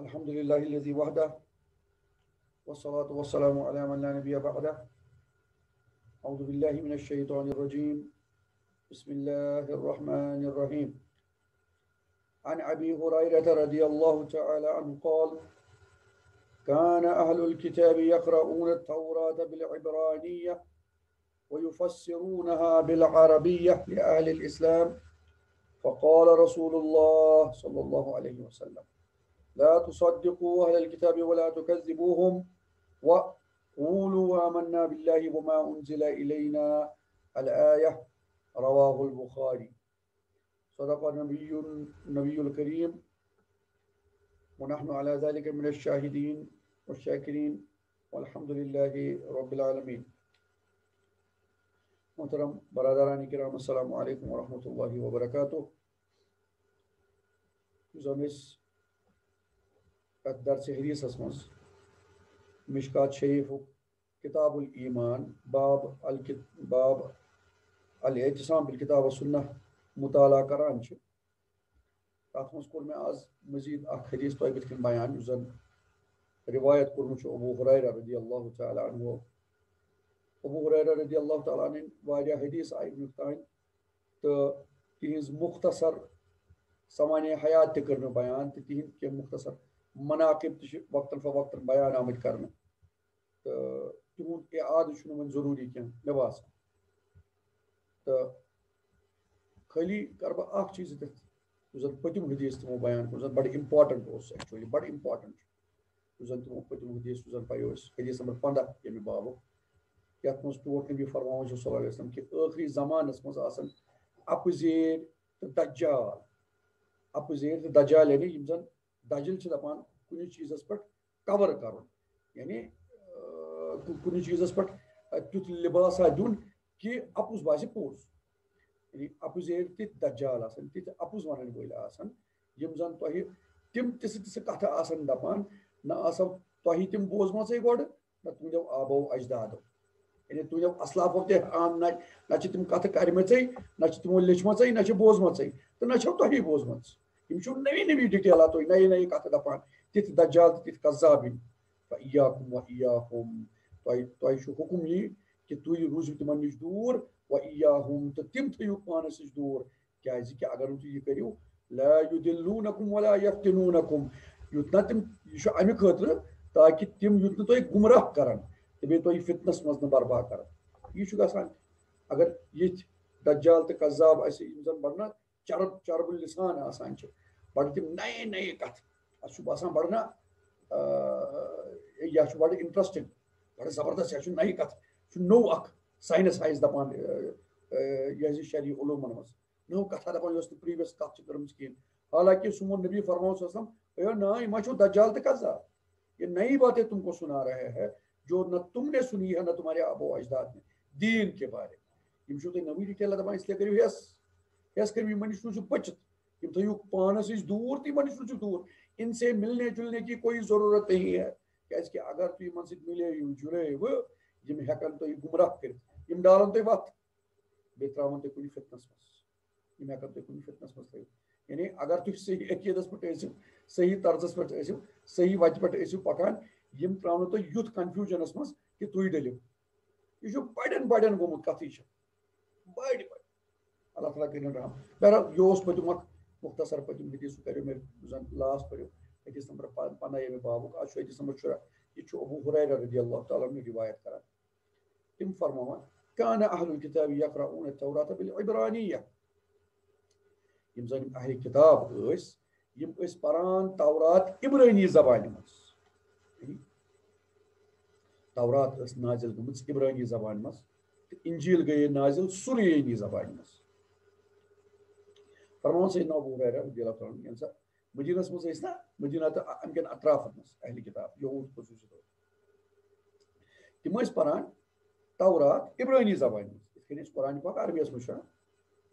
الحمد لله الذي وحده والصلاة والسلام على من لا نبي بعده. أعوذ بالله من الشيطان الرجيم. بسم الله الرحمن الرحيم. عن أبي هريرة رضي الله تعالى عنه قال: كان أهل الكتاب يقرؤون التوراة بالعبرانية ويفسرونها بالعربية لأهل الإسلام، فقال رسول الله صلى الله عليه وسلم: لا تصدقوا أهل الكتاب ولا تكذبوهم وقولوا آمنا بالله وما أنزل إلينا الآية. رواه البخاري. صدق النبي الكريم ونحن على ذلك من الشاهدين والشاكرين والحمد لله رب العالمين. محترم برادران کرام، السلام علیکم ورحمۃ اللہ وبرکاتہ. درس حدیث مز مشکات شریف کتاب الایمان باب الاعتصام بالکتاب والسنہ مطالعہ کران تر مز کور میں آز مزید اخ حدیث تہ بت کن بیان اس زن روایت کورمت ابو ہریرہ رضی اللہ تعالی عنہ. ابو ہریرہ رضی اللہ تعالی عنہ واریاہ حدیث آئی ونیک تان تو تہذ مختصر سوانح حیات تہ کر بیان تو تہند کی مختصر مناقب تہ وقتاً فوقتاً بیان آمت کرنے تو تہد اعادہ چھ ضروری کی مے باسان. تو خالی کر بہ اخ چیز تک زن پتم حدیث تمو بیان کور زن بڑ امپارٹنٹ ایکچولی بڑ امپارٹنٹ زن تمو پتم حدیث زن پہ حدیث نمبر 15 یمہ بابک یت مز ٹوٹ نبی فرماون صلی اللہ علیہ وسلم کہ ٲخری زمانس مز آسن اپزیر تو دجال. اپزیر تو دجال یعنی یم زن دجل دپان کن چیزس پہ کور کرن، یعنی کن چیزس پہ تیت لباسا دن کہ اپز باسہ پوز. یعنی اپزیر تت دجال آسن تت اپز ونن ول آسن یم زن تہ تم تس کتھ آسن دپان نہ آسو تہ تم بوزمژ گۄڈٕ نہ تہنٛدیو آبو اجدادو، یعنی تہنٛدیو اسلافو تہ نہ تم کتھ کرمژے نہ تمو لیچمژے نہ بوزمژے تو نہ چھو تہی بوزمژ. یم چھو نوی نوی ڈیٹیلات نئی نئی کتھ دپان تتھ دجال تتھ قذاب ین. فإیاکم وإیاہم تۄہہِ چھُ حکم یی کہ تُہۍ روٗزِو تمن نش دوٗر وإیاہم تو تم تھٲیِو پانس نش دوٗر کیازِ کہ اگر نہٕ تُہۍ یہِ کٔرِو لا یُدلونکم ولا یفتنونکم یُت نہ تم یہ چھُ امہِ خٲطرٕ تاکہ تم یُت نہٕ تۄہہِ گمراہ کرن تو بیٚیہِ تۄہہِ فتنس منٛز نہٕ برباد کرن. یہ چھُ گژھان اگر یتھ دجال تو قذاب اسہِ یم زن بڑ نا چرب لسان آسان چھِ بڑ تم نئے نئے کتھ اس باسان بڑ نا یہ بڑ انٹرسٹنگ بڑ زبردست یہ نئی کتھ نو اخ سائنس آئس دپان یہ شرعی علومن مز نو کتھا دپان یس پریویس کتھ کرم کہین. حالانکہ سون نبی فرماؤ وسلم نا یہ ما چھو دجال تو قذاب، یہ نئی باتیں تم کو سنا رہے ہیں جو نہ تم نے سنی ہے نہ تمہارے آبا و اجداد نے دین کے بارے میں. یم چھو تھی نوی ڈیٹیل دپان اس لیے کرو یس کرو یمن نش روزو بچت یم تھیو پانس نش دور تو یمن نش روزو دور. ان سے ملنے جلنے کی کوئی ضرورت نہیں ہے کیازکہ اگر تھی یمن سۭتۍ ملے جڑے یم ہیکن تھی گمراہ کر یم ڈالن تھی وت بیٚیہِ تراون تھی کُنہِ فتنس مز یم ہیکن تھی کُنہِ فتنس مز تھٲوِتھ. یعنی اگر تھی صحیح عقیدس پہ ٲسِو صحیح طرزس پہ ٲسِو صحیح وتہِ پہ ٲسِو پکان یم تراونو تھی یُتھ کنفیوجنس مز کہ تُہۍ ڈٔلِو. یہ بڑین بڑین گوٚمُت کتھٕے چھِ بڑ اللہ تعالیٰ کٔرِنۍ رحم. بہرحال یہ پتم اخ مختصر پتم حدیث سہ کرو مے زن لاس پڑھو حدیث نمبر 15 یمہ بابک آج حدیث نمبر 14. یہ ابو ہریرہ رضی اللہ تعالیٰ عنہ روایت کران تم فرماوان کان اہل الکتاب یقرؤون التوراۃ بالعبرانیہ. یم زن اہل کتاب یم پران تورات عبرانی زبانہ مز. تورات نازل گمت عبرانی زبان مز تو انجیل گئی نازل سریانی زبان مز. فرمان سیدنا ابو ہریرہ رضی اللہ تعالیٰ عنہ مدینس مز نا مدینہ تو ام کن اطرافن مز اہل کتاب یہود خصوصی طور تم پران تورات عبرانی زبان مز یتھ کن قرآن پاک عربی مز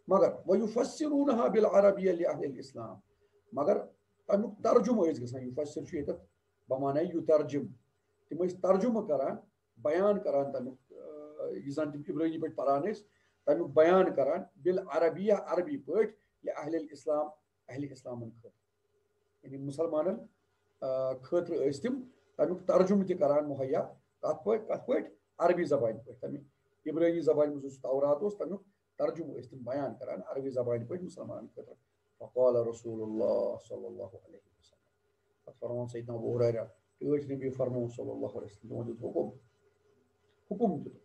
مگر ویفسرونها بالعربیہ لأہل الاسلام مگر تمیک ترجمہ گژھان یفسر چھ یتھ بمعنی یترجم تم ترجمہ کران بیان کران تمیک یہ زن تم عبرانی پہ پران تمیک بیان کران بالعربیہ عربی پہ لأہل الاسلام اہل اسلامن خاطر یعنی مسلمانن خاطر ٲسۍ تِم تَمیُک ترجمہٕ تہِ کران مُہیا کَتھ پٲٹھۍ عربی زبانہِ پٲٹھۍ تَمیُک عبرٲنی زبانہِ منٛز یُس تورات اوس تَمیُک ترجمہٕ ٲسۍ تِم بیان کران عربی زبانہِ پٲٹھۍ مُسلمانن خٲطرٕ فقال رسول اللہ صلی اللہ علیہ وسلم پتہٕ فرماوُن سیدنا ابو ہریرہ ٹٲٹھۍ نبی فرمووُن صلی اللہ علیہ وسلم تِمو دیُت حُکُم دیُت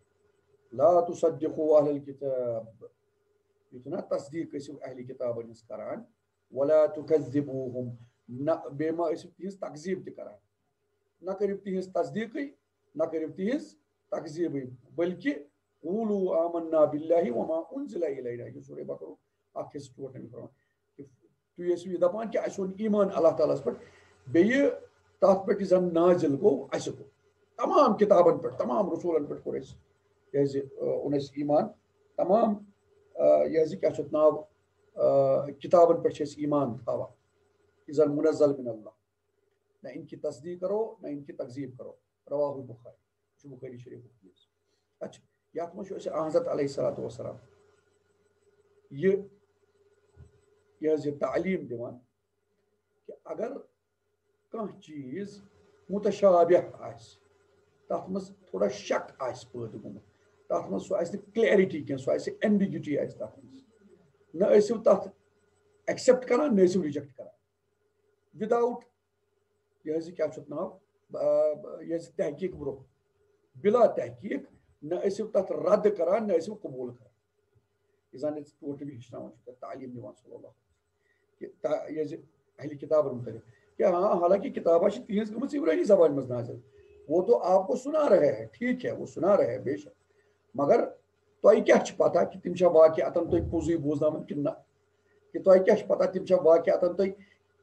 لا تصدقوا اہل الکتاب یُتھ نہ تصدیٖق ٲسِو اہلِ کِتابن ہٕنٛز کران ولا تُکذِبوٗہُم نہ بیٚیہِ ما ٲسِو تِہنٛز تقزیٖب تہِ کران نہ کٔرِو تِہنٛز تصدیٖقٕے نہ کٔرِو تِہنٛز تقزیٖبٕے بلکہِ قولوا آمنا باللہ وما انزل الینا یہِ سورہ بقرہ اکھ حصہٕ 4 فرمان تُہۍ ٲسِو یہِ دپان کہِ اَسہِ اوٚن ایٖمان اللہ تعالیٰ ہس پٮ۪ٹھ بیٚیہِ تتھ پٮ۪ٹھ یہِ زن نازِل گوٚو اَسہِ گوٚو تمام کِتابن پٮ۪ٹھ تمام رسوٗلن پٮ۪ٹھ کوٚر اَسہِ یہِ حظ یہِ اوٚن اَسہِ ایٖمان تمام یہِ حظ یہِ کیٛاہ چھُ اتھ ناو کِتابن پٮ۪ٹھ چھِ أسۍ ایٖمان تھاوان یہِ زن منزل من اللہ نہ ان کی تصدیٖق کرو نہ ان کی تقزیٖب کرو رواہ البخاری یہ چھُ بخاری شریٖفُک حدیٖث اچھا یتھ منٛز چھُ اَسہِ حضرت علیہ الصلوۃ والسلام یہِ حظ یہِ تعلیٖم دِوان کہِ اگر کانٛہہ چیٖز متشابہ آسہِ تتھ منٛز تھوڑا شک آسہِ پٲدٕ گوٚمُت تتھ منٛز سُہ آسہِ نہٕ کلیرٹی کینٛہہ سُہ آسہِ ایمبیگوٹی آسہِ تتھ منٛز نہ ٲسِو تتھ ایکسیپٹ کران نہ ٲسِو رِجیکٹ کران وداؤٹ یہ حظ کیا چھُ اتھ ناو یہ حظ تحقیٖق برونٛہہ بلا تحقیٖق نہ ٲسِو تتھ رد کران نہ ٲسِو قبوٗل کران یہِ زن أسۍ ٹوٹلی ہیٚچھناوان چھُ تتھ تعلیٖم دِوان صلی اللہ کہ یہ حظ اہلِ کتابن متعلق کہ ہاں حالانکہ کتابہ چھِ تِہنٛز گٔمٕژ عبرانی زبانہِ منٛز نازل وہ تو آپ کو سنا رہے ہیں ٹھیک ہے وہ سنا رہے ہیں بے شک مگر تۄہہِ کیٛاہ چھِ پتہ کہ تِم چھا واقعاتن تۄہہِ پوٚزُے بوزناوان کِنہٕ نہ کہ تۄہہِ کیٛاہ چھِ پتہ تِم چھا واقعاتن تۄہہِ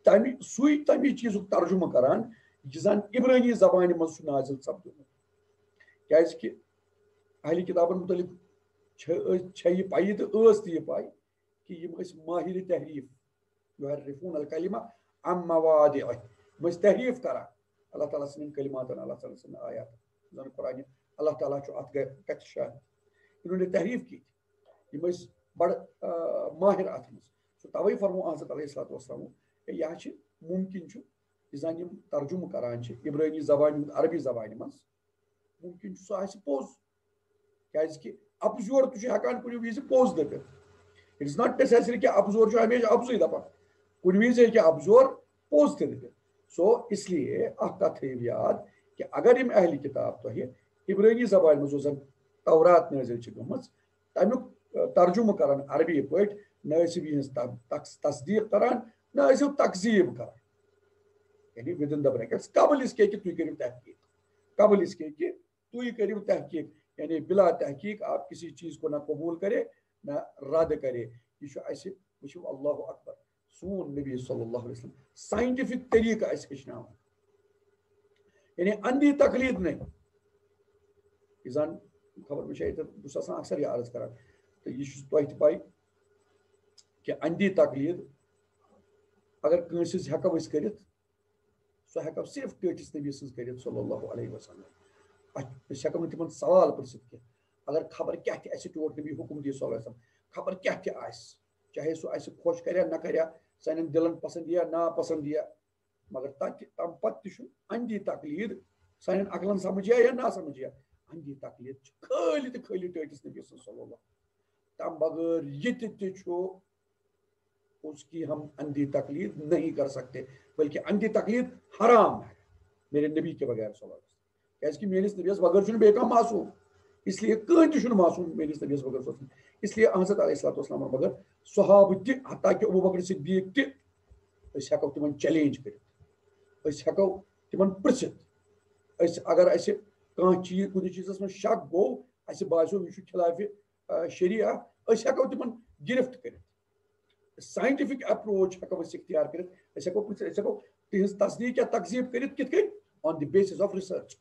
تَمہِ چیٖزُک ترجمہٕ کران یہِ زن عبرانی زبانہِ منٛز چھُ نازل سپدیومُت کیٛازِ کہِ اہلِ کتابن متعلق چھےٚ یہِ پَیی تہٕ ٲس تہِ یہِ پاے کہ یِم ٲسۍ ماہِرِ تحریٖف یحرفون الکلمہ عن مواضعہ یِم ٲسۍ تحریٖف کران اللہ تعالیٰ سٕنٛدٮ۪ن کلماتن اللہ تعالیٰ سٕنٛدٮ۪ن آیاتن زن قرآنہِ اللہ تعالیٰ چھُ اتھ کتھِ شاہد انہوں نے تحریٖف کی یِم ٲسۍ بڑٕ ماہر اتھ منٛز سُہ توے فرمو حضرت علیہ الصلوۃ والسلام یہِ چھِ ممکن چھُ یہِ زن یِم ترجمہٕ کران چھِ عبرانی زبانہِ ہُنٛد عربی زبانہِ منٛز ممکن چھُ سُہ آسہِ پوٚز کیٛازِ کہِ اپزور تہِ چھُ ہٮ۪کان کُنہِ وِزِ پوٚز دٔپِتھ اٹ از ناٹ نیسیسری کہِ اپزور چھُ ہمیشہِ اپزُے دپان کُنہِ وِزِ ہیٚکہِ اپزور پوٚز تہِ دٔپِتھ سو اس لیے اکھ کتھ تھٲیِو یاد کہ اگر یِم اہلِ کتاب تۄہہِ عبرانی زبانہِ منٛز یۄس زن تورات نٲزِل چھِ گٔمٕژ تمیُک ترجمہٕ کران عربی پٲٹھۍ نہ ٲسِو یِہنٛز تصدیٖق کران نہ ٲسِو تقزیٖب کران یعنی ود ان دا بریکٹس قبل اس کے کہ تُہۍ کٔرِو تحقیٖق قبل اس کے کہ تُہۍ کٔرِو تحقیٖق یعنی بلا تحقیٖق آپ کسی چیز کو نہ قبول کرے نہ رد کرے یہ چھُ اَسہِ وٕچھِو اللہ اکبر سون نبی صلی اللہ علیہ وسلم ساینٹفک طریقہٕ اَسہِ ہیٚچھناوان یعنی اندھی تقلیٖد نہیں یہِ زن خبر مےٚ چھِ ییٚتٮ۪تھ بہٕ چھُس آسان اکثر یہِ عرض کران تہٕ یہِ چھُ تۄہہِ تہِ پاے کہ اندھی تقلیٖد اگر کٲنٛسہِ ہٕنٛز ہٮ۪کو أسۍ کٔرِتھ سۄ ہٮ۪کو صرف ٹٲٹھِس نبی سٕنٛز کٔرِتھ صلی اللہ علیہ وسلم أسۍ ہٮ۪کو نہٕ تِمن سوال پرژھِتھ کینٛہہ اگر خبر کیٛاہ تہِ اَسہِ ٹوٹھ نبی حُکم دی صلی اللہ علیہ وسلم خبر کیٛاہ تہِ آسہِ چاہے سُہ اَسہِ خۄش کریا نہ کریا سانٮ۪ن دِلن پسنٛد یِیا ناپسنٛد یِیا مگر تتہِ تمہِ پتہٕ تہِ چھُ اندھی تقلیٖد سانٮ۪ن عقلن سمجھ یِیا یا نا سمجھ یِیا اندھی تقلیٖد چھِ خٲلی تہٕ خٲلی ٹٲٹھِس نبی سٕنٛز صلی اللہ تمہِ بغٲر یہِ تہِ چھُ اس کی ہم اندھی تقلید نہیں کر سکتے بلکہ اندھی تقلید حرام ہے میرے نبی کے بغیر صلی اللہ علیہ وسلم کیازِ کہ میٲنِس نبیَس بغٲر چھُنہٕ بیٚیہِ کانٛہہ معصوٗم اس لیے کٕہٕنۍ تہِ چھُنہٕ معصوٗم میٲنِس نبیَس بغٲر صلی اللہ علیہ وسلم اس لیے حضرت علیہ الصلوۃ والسلام بغٲر صحابہٕ تہِ حتیٰ کہ ابوٗ بکر صدیٖق تہِ أسۍ ہٮ۪کو تِمن چیلینج کٔرِتھ أسۍ ہٮ۪کو تِمن پرژھِتھ أسۍ اگر اَسہِ کانٛہہ چیٖز کُنہِ چیٖزس منٛز شک گوٚو اَسہِ باسیو یہِ چھُ خِلافِ شریعہ أسۍ ہٮ۪کو تِمن گرفت کٔرِتھ ساینٹفک اپروچ ہٮ۪کو أسۍ اختیار کٔرِتھ أسۍ ہٮ۪کو پرژھِتھ أسۍ ہٮ۪کو تِہنٛز تصدیٖق یا تقزیٖب کٔرِتھ کِتھ کٔنۍ آن دی بیسِس آف رِسرچ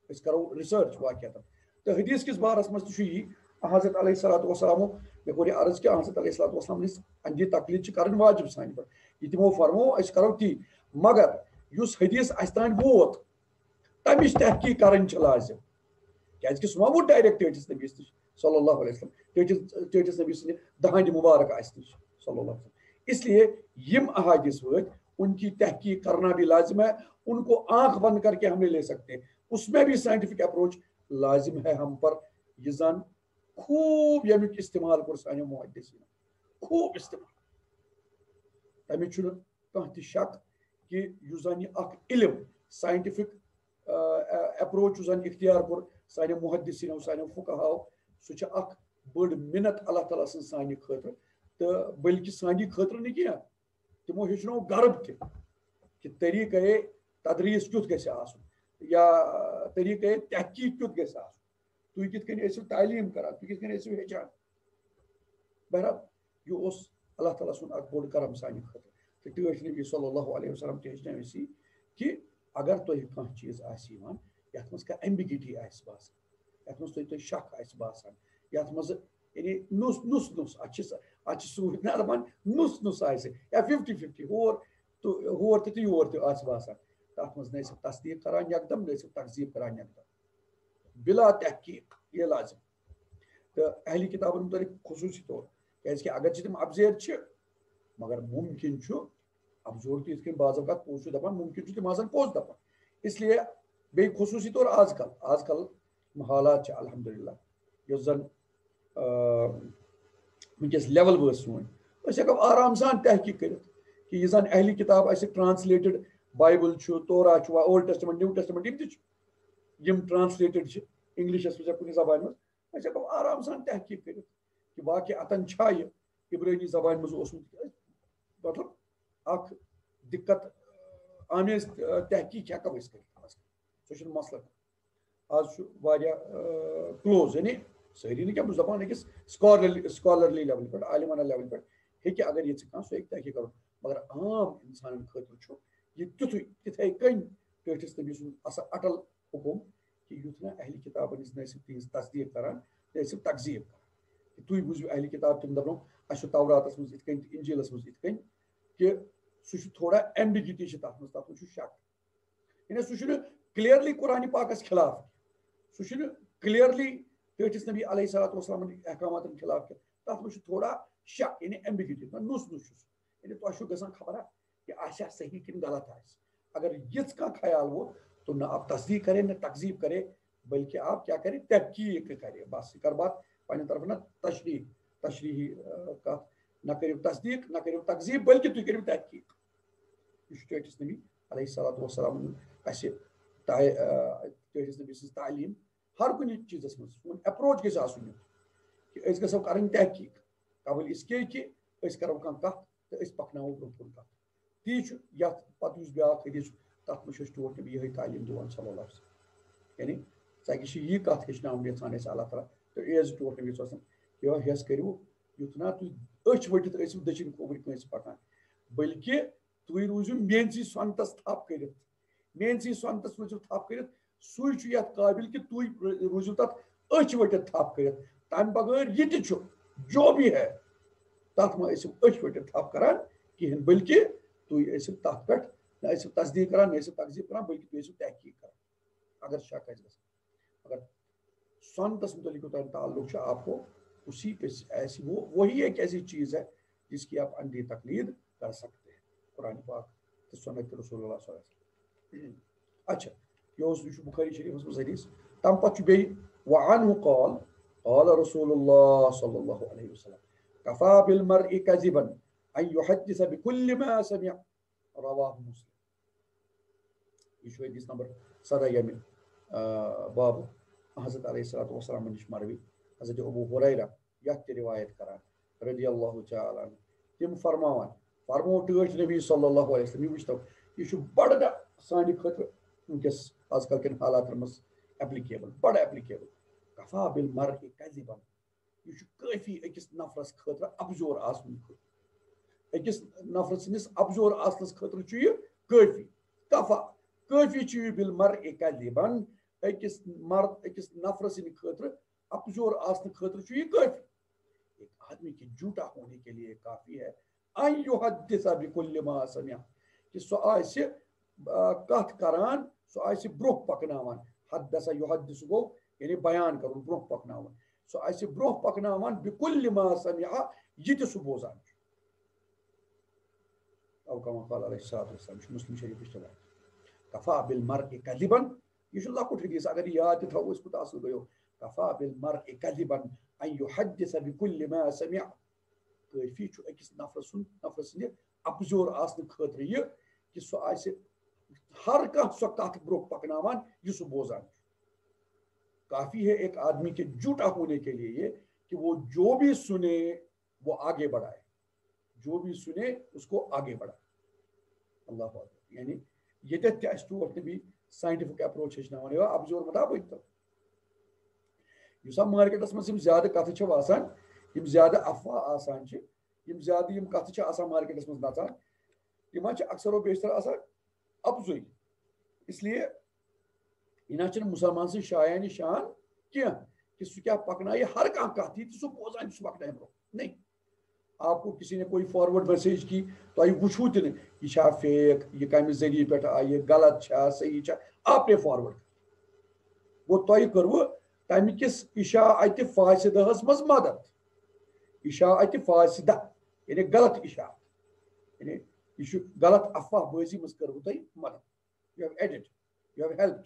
أسۍ کرو رِسرچ واقعاتن تہٕ حدیٖث کِس بارس منٛز تہِ چھُ یی حضرت علیہ الصلوۃ والسلامو مےٚ کوٚر یہِ عرض کہِ حضرت علیہ الصلوۃ والسلام ہٕنٛز اندھی تقلیٖد چھِ کرٕنۍ واجب سانہِ پٮ۪ٹھ یہِ تِمو فرمو أسۍ کرو تی مگر یُس حدیٖث اَسہِ تانۍ ووت تمِچ تحقیٖق کرٕنۍ چھِ لازم کیازِ کہِ سُہ ما ووت ڈایریکٹ ٹٲٹھِس نبیَس نِش صلی اللہ علیہ وسلم ٹٲٹھِس نبی سٕنٛدِ دہاندِ مُبارک آسہِ نِش صلی اللہ علیہ وسلم اس لیے یِم احادیٖث وٲتۍ ان کی تحقیق کرنا بھی لازم ہے. ان کو آنکھ بند کر کے ہم نہیں لے سکتے. اس میں بھی سائنٹیفک اپروچ لازم ہے ہم پر. یہ زن خوب یمیک استعمال کر سانیو محدثین خوب استعمال. تمیک چھُنہٕ کانٛہہ تہِ شک کہ یُس زن یہ اکھ علم سائنٹیفک اپروچ زن اختیار کور سانیو محدثینو سانیو فقہاو سُہ چھِ اکھ بٔڑ مِنت اللہ تعالیٰ سٕنٛز سانہِ خٲطرٕ تہٕ بلکہ سانہِ خٲطرٕ نہٕ کینٛہہ تِمو ہیٚچھنو غرب تہِ کہ طریقے تدریٖس کیُتھ گژھِ آسُن یا طریقے تحقیق کیُتھ گژھِ آسُن. تُہۍ کِتھ کٔنۍ ٲسِو تعلیٖم کران تُہۍ کِتھ کٔنۍ ٲسِو ہیٚچھان. بہرحال یہ اوس اللہ تعالیٰ سُنٛد اکھ بوٚڑ کرم سانہِ خٲطرٕ. تہٕ ٹٲٹھۍ نبی صلی اللہ علیہ وسلم تہِ ہیٚچھنٲو أسی کہ اگر تۄہہِ کانٛہہ چیٖز آسہِ یِوان یتھ منٛز کانٛہہ ایمبِگیٹی آسہِ باسان یتھ منٛز تۄہہِ شک آسہِ باسان یتھ منٛز یعنی نُس اتھ چھِ سہوٗلیت نہ دپان نُس آسہِ یا 50-50 ہور تہِ تہٕ یور تہِ آسہِ باسان تتھ منٛز نہ ٲسِو تصدیٖق کران یکدم نہ ٲسِو تکذیٖب کران یکدم بلا تحقیق یہ لازم. تہٕ اہلی کتابن متعلق خصوٗصی طور کیازکہِ اگرچہِ تِم ابزیر چھِ مگر ممکن چھُ ابزور تہِ یِتھ کٔنۍ بعض اوقات پوٚز چھُ دپان ممکن چھُ تِم آسان پوٚز دپان. اس لیے بیٚیہِ خصوٗصی طور آز کل حالات چھِ الحمدللہ یۄس زن ونکس لیول وٲژ سون أسۍ ہٮ۪کو آرام سان تحقیق کٔرِتھ کہ یہِ زن اہلی کتاب اَسہِ ٹرانسلیٹڈ بایبل چھُ تورا چھُ اولڈ ٹیسٹمنٹ نیو ٹیسٹمنٹ یِم تہِ چھِ یِم ٹرانسلیٹڈ چھِ انگلشس منٛز یا کُنہِ زبانہِ منٛز أسۍ ہٮ۪کو آرام سان تحقیق کٔرِتھ کہ واقع اتن چھا یہِ عبرٲنی زبانہِ منٛز اوسمُت مطلب اکھ دقت آمیز تحقیق ہٮ۪کو أسۍ کٔرِتھ. سُہ چھُنہٕ مسلہٕ. آز چھُ واریاہ کلوز یعنی سٲری نہٕ کینٛہہ بہٕ چھُس دپان أکِس سکالرلی لیولہِ پٮ۪ٹھ عالمانہ لیولہِ پٮ۪ٹھ ہیٚکہِ اگر یژھِ کانٛہہ سُہ ہیٚکہِ تحقیق کرُن مگر عام انسانن خٲطرٕ چھُ یہِ تِتھٕے کٔنۍ ٹٲٹھِس نبی سُنٛد اٹل حکم کہ یُتھ نہٕ اہلی کتابن نہ ٲسِو تِہنٛز تصدیٖق کران نہ ٲسِو تکذیٖب کران. تُہۍ بوٗزِو اہلی کتاب تِم دپنو اَسہِ چھُ توراتس منٛز یِتھ کٔنۍ تہٕ انجیٖلس منٛز یِتھ کٔنۍ کہ سُہ چھُ تھوڑا ایمبِگیٹی چھِ تتھ منٛز چھُ شک یعنی سُہ چھُنہٕ کلیرلی قرآنِ پاکس خلاف سُہ چھُنہٕ کلیرلی ٹٲٹھِس نبی علیہ صلاتُ وسلامن احکاماتن خلاف کینٛہہ تتھ منٛز چھُ تھوڑا شک یعنی ایمبِگیٹی نُس چھُس یعنی تۄہہِ چھُو گژھان خبرا کہ آسیا صحیح کِنہٕ غلط آسہِ. اگر یِژھ کانٛہہ خیال ووت تو نہ آپ تصدیق کرے نہ تکذیب کرے بلکہ آپ کیا کرے تحقیق کرے. بس یہ کر بات پننہِ طرفہٕ نہ تشریحی کتھ نہ کٔرِو تصدیق نہ کٔرِو تکذیب بلکہ تُہۍ کٔرِو تحقیق. یہ چھُ ٹٲٹھِس نبی علیہ صلاتُ وسلام اَسہِ ٹٲٹھِس نبی سٕنٛز تعلیٖم ہر کُنہِ چیٖزس منٛز سون اپروچ گژھِ آسُن کہ أسۍ گژھو کرٕنۍ تحقیق قبل اس کے کہ أسۍ کرو کانٛہہ کتھ تہٕ أسۍ پکناوو برونٛہہ کُن کتھ. تی چھُ یتھ پتہٕ یُس بیاکھ حدیث چھُ تتھ منٛز چھُ اَسہِ ٹوٹھ نبی یِہے تعلیٖم دِوان صلی اللہ علیہ وسلم یعنی ژکہِ چھِ یہِ کتھ ہیٚچھناوُن یژھان اَسہِ اللہ تعالیٰ تہٕ ایز ٹوٹھ نبی صلی اللہ علیہ وسلم یۄس کٔرِو یُتھ نہ تُہۍ أچھ ؤٹِتھ ٲسِو دٔچھِنۍ کھووٕرۍ کٲنٛسہِ پکان بلکہ تُہۍ روٗزِو میٲنسٕے سۄنتس تھپھ کٔرِتھ میٲنسٕے سۄنتس روٗزِو تھپھ کٔرِتھ سُے چھُ یتھ قٲبِل کہ تُہۍ روٗزِو تتھ أچھ ؤٹِتھ تھپھ کٔرِتھ. تمہِ بغٲر یہِ تہِ چھُ جو بھی ہے تتھ ما ٲسِو أچھ ؤٹِتھ تھپھ کران کہیٖنۍ بلکہ تُہۍ ٲسِو تتھ پٮ۪ٹھ نہ ٲسِو تصدیٖق کران نہ ٲسِو تکذیٖب کران بلکہ تُہۍ ٲسِو تحقیق کران اگر شک آسہِ گژھان. مگر سۄنتس متعلق یوٚتام تعلق چھُ آپ کو اسی پہ ایسی وہی ایک ایسی چیز ہے جس کی آپ اندھی تقلید کر سکتے ہیں قرآن پاک تو سنت رسول اللہ صلی اللہ علیہ وسلم. اچھا یہ چھُ بخاری شریفس منٛز حدیث تمہِ پتہٕ چھُ بیٚیہِ وعنہ قال قال رسول اللہ صلی اللہ علیہ وسلم کفا بالمرء کذبا ان يحدث بكل ما سمع رواه مسلم. یہ چھُ حدیث نمبر 17 ییٚمہِ باب حضرت علیہ الصلوۃ والسلام نِش مروی حضرت ابو ہریرہ یتھ تہِ روایت کران رضی اللہ تعالیٰ عنہ تِم فرمو ٹٲٹھۍ نبی صلی اللہ علیہ وسلم. یہ وٕچھتو یہ چھُ بڑٕ سانہِ خٲطرٕ ونکیٚس آز کل کٮ۪ن حالاتن منٛز ایپلِکیبل بڑٕ ایپلِکیبل. کفا بالمرء کذبا یہ چھُ کٲفی أکِس نفرس خٲطرٕ ابزور آسنہٕ خٲطرٕ أکِس نفر سٕنٛدِس ابزور آسنس خٲطرٕ چھُ یہِ کٲفی. کفا کٲفی چھُ یہِ بالمرء کذبا أکِس نفر سٕنٛدِ خٲطرٕ ابزور آسنہٕ خٲطرٕ چھُ یہِ کٲفی. ایک آدمی کے جھوٹا ہونے کے لیے کافی ہے ان یحدث بكل ما سمع کہ سُہ آسہِ کتھ کران سُہ آسہِ برونٛہہ پکناوان. حدث یحدث گوٚو یعنی بیان کرُن برونٛہہ پکناوُن. سُہ آسہِ برونٛہہ پکناوان بكل ما سمع یہِ تہِ سُہ بوزان چھُ او کما قال علیہ الصلوۃ والسلام مسلم شریف اشتباہ کفا بالمرء کذبا یہ چھُ لۄکُٹ حدیث اگر یاد تہِ تھاوو أسۍ کوٗتاہ اصل گٔیو کفا بالمرء کذبا ان يحدث بكل ما سمع کٲفی چھُ أکِس نفر سٕنٛدِ اپزور آسنہٕ خٲطرٕ یہِ کہِ سُہ آسہِ ہر کانٛہہ سۄ کتھ برونٛہہ پکناوان یہِ سُہ بوزان چھُ کافی ہے ایک آدمی کے جھوٹا ہونے کے لیے یہ کہ وہ جو بھی سنے وہ آگے بڑھائے جو بھی سنے اس کو آگے بڑھائے اللہ اکبر یعنی یہ تہِ اَسہِ ٹوٹھ نبی ساینٹفک اپروچ ہیٚچھناوان یا ابزور مطابق تو یُس مارکیٹس منٛز یِم زیادٕ کتھٕ چھِ آسان یِم زیادٕ افواہ آسان چھِ یِم زیادٕ یِم کتھٕ چھِ آسان مارکیٹس منٛز نژان تِمن چھِ اکثر و بیشتر آسان ابزُے اس لیے یہ نہ چھُنہٕ مُسلمان سٕنٛز شایانہِ شان کینٛہہ کہ سُہ کیٛاہ پکنایہِ ہر کانٛہہ کتھ یہِ تہِ سُہ بوزان چھُ سُہ پکنایہِ برونٛہہ نہیں آپ کو کسی نے کوئی فارورڈ میسیج کی تو یہ وچھو تہِ نہٕ یہ چھا فیک یہ کمہِ ذریعہ پٮ۪ٹھ آیہِ غلط چھا صحیح چھا آپ نے فارورڈ گوٚو تۄہہِ کٔروٕ تمہِ کِس اِشاعتِ فاسدہس منٛز مدد اِشاعتِ فاسدہ یعنی غلط اشاعت یعنی یہ چھُ غلط افواہ بٲزی منٛز کٔروٕ تۄہہِ مدد you have added you have helped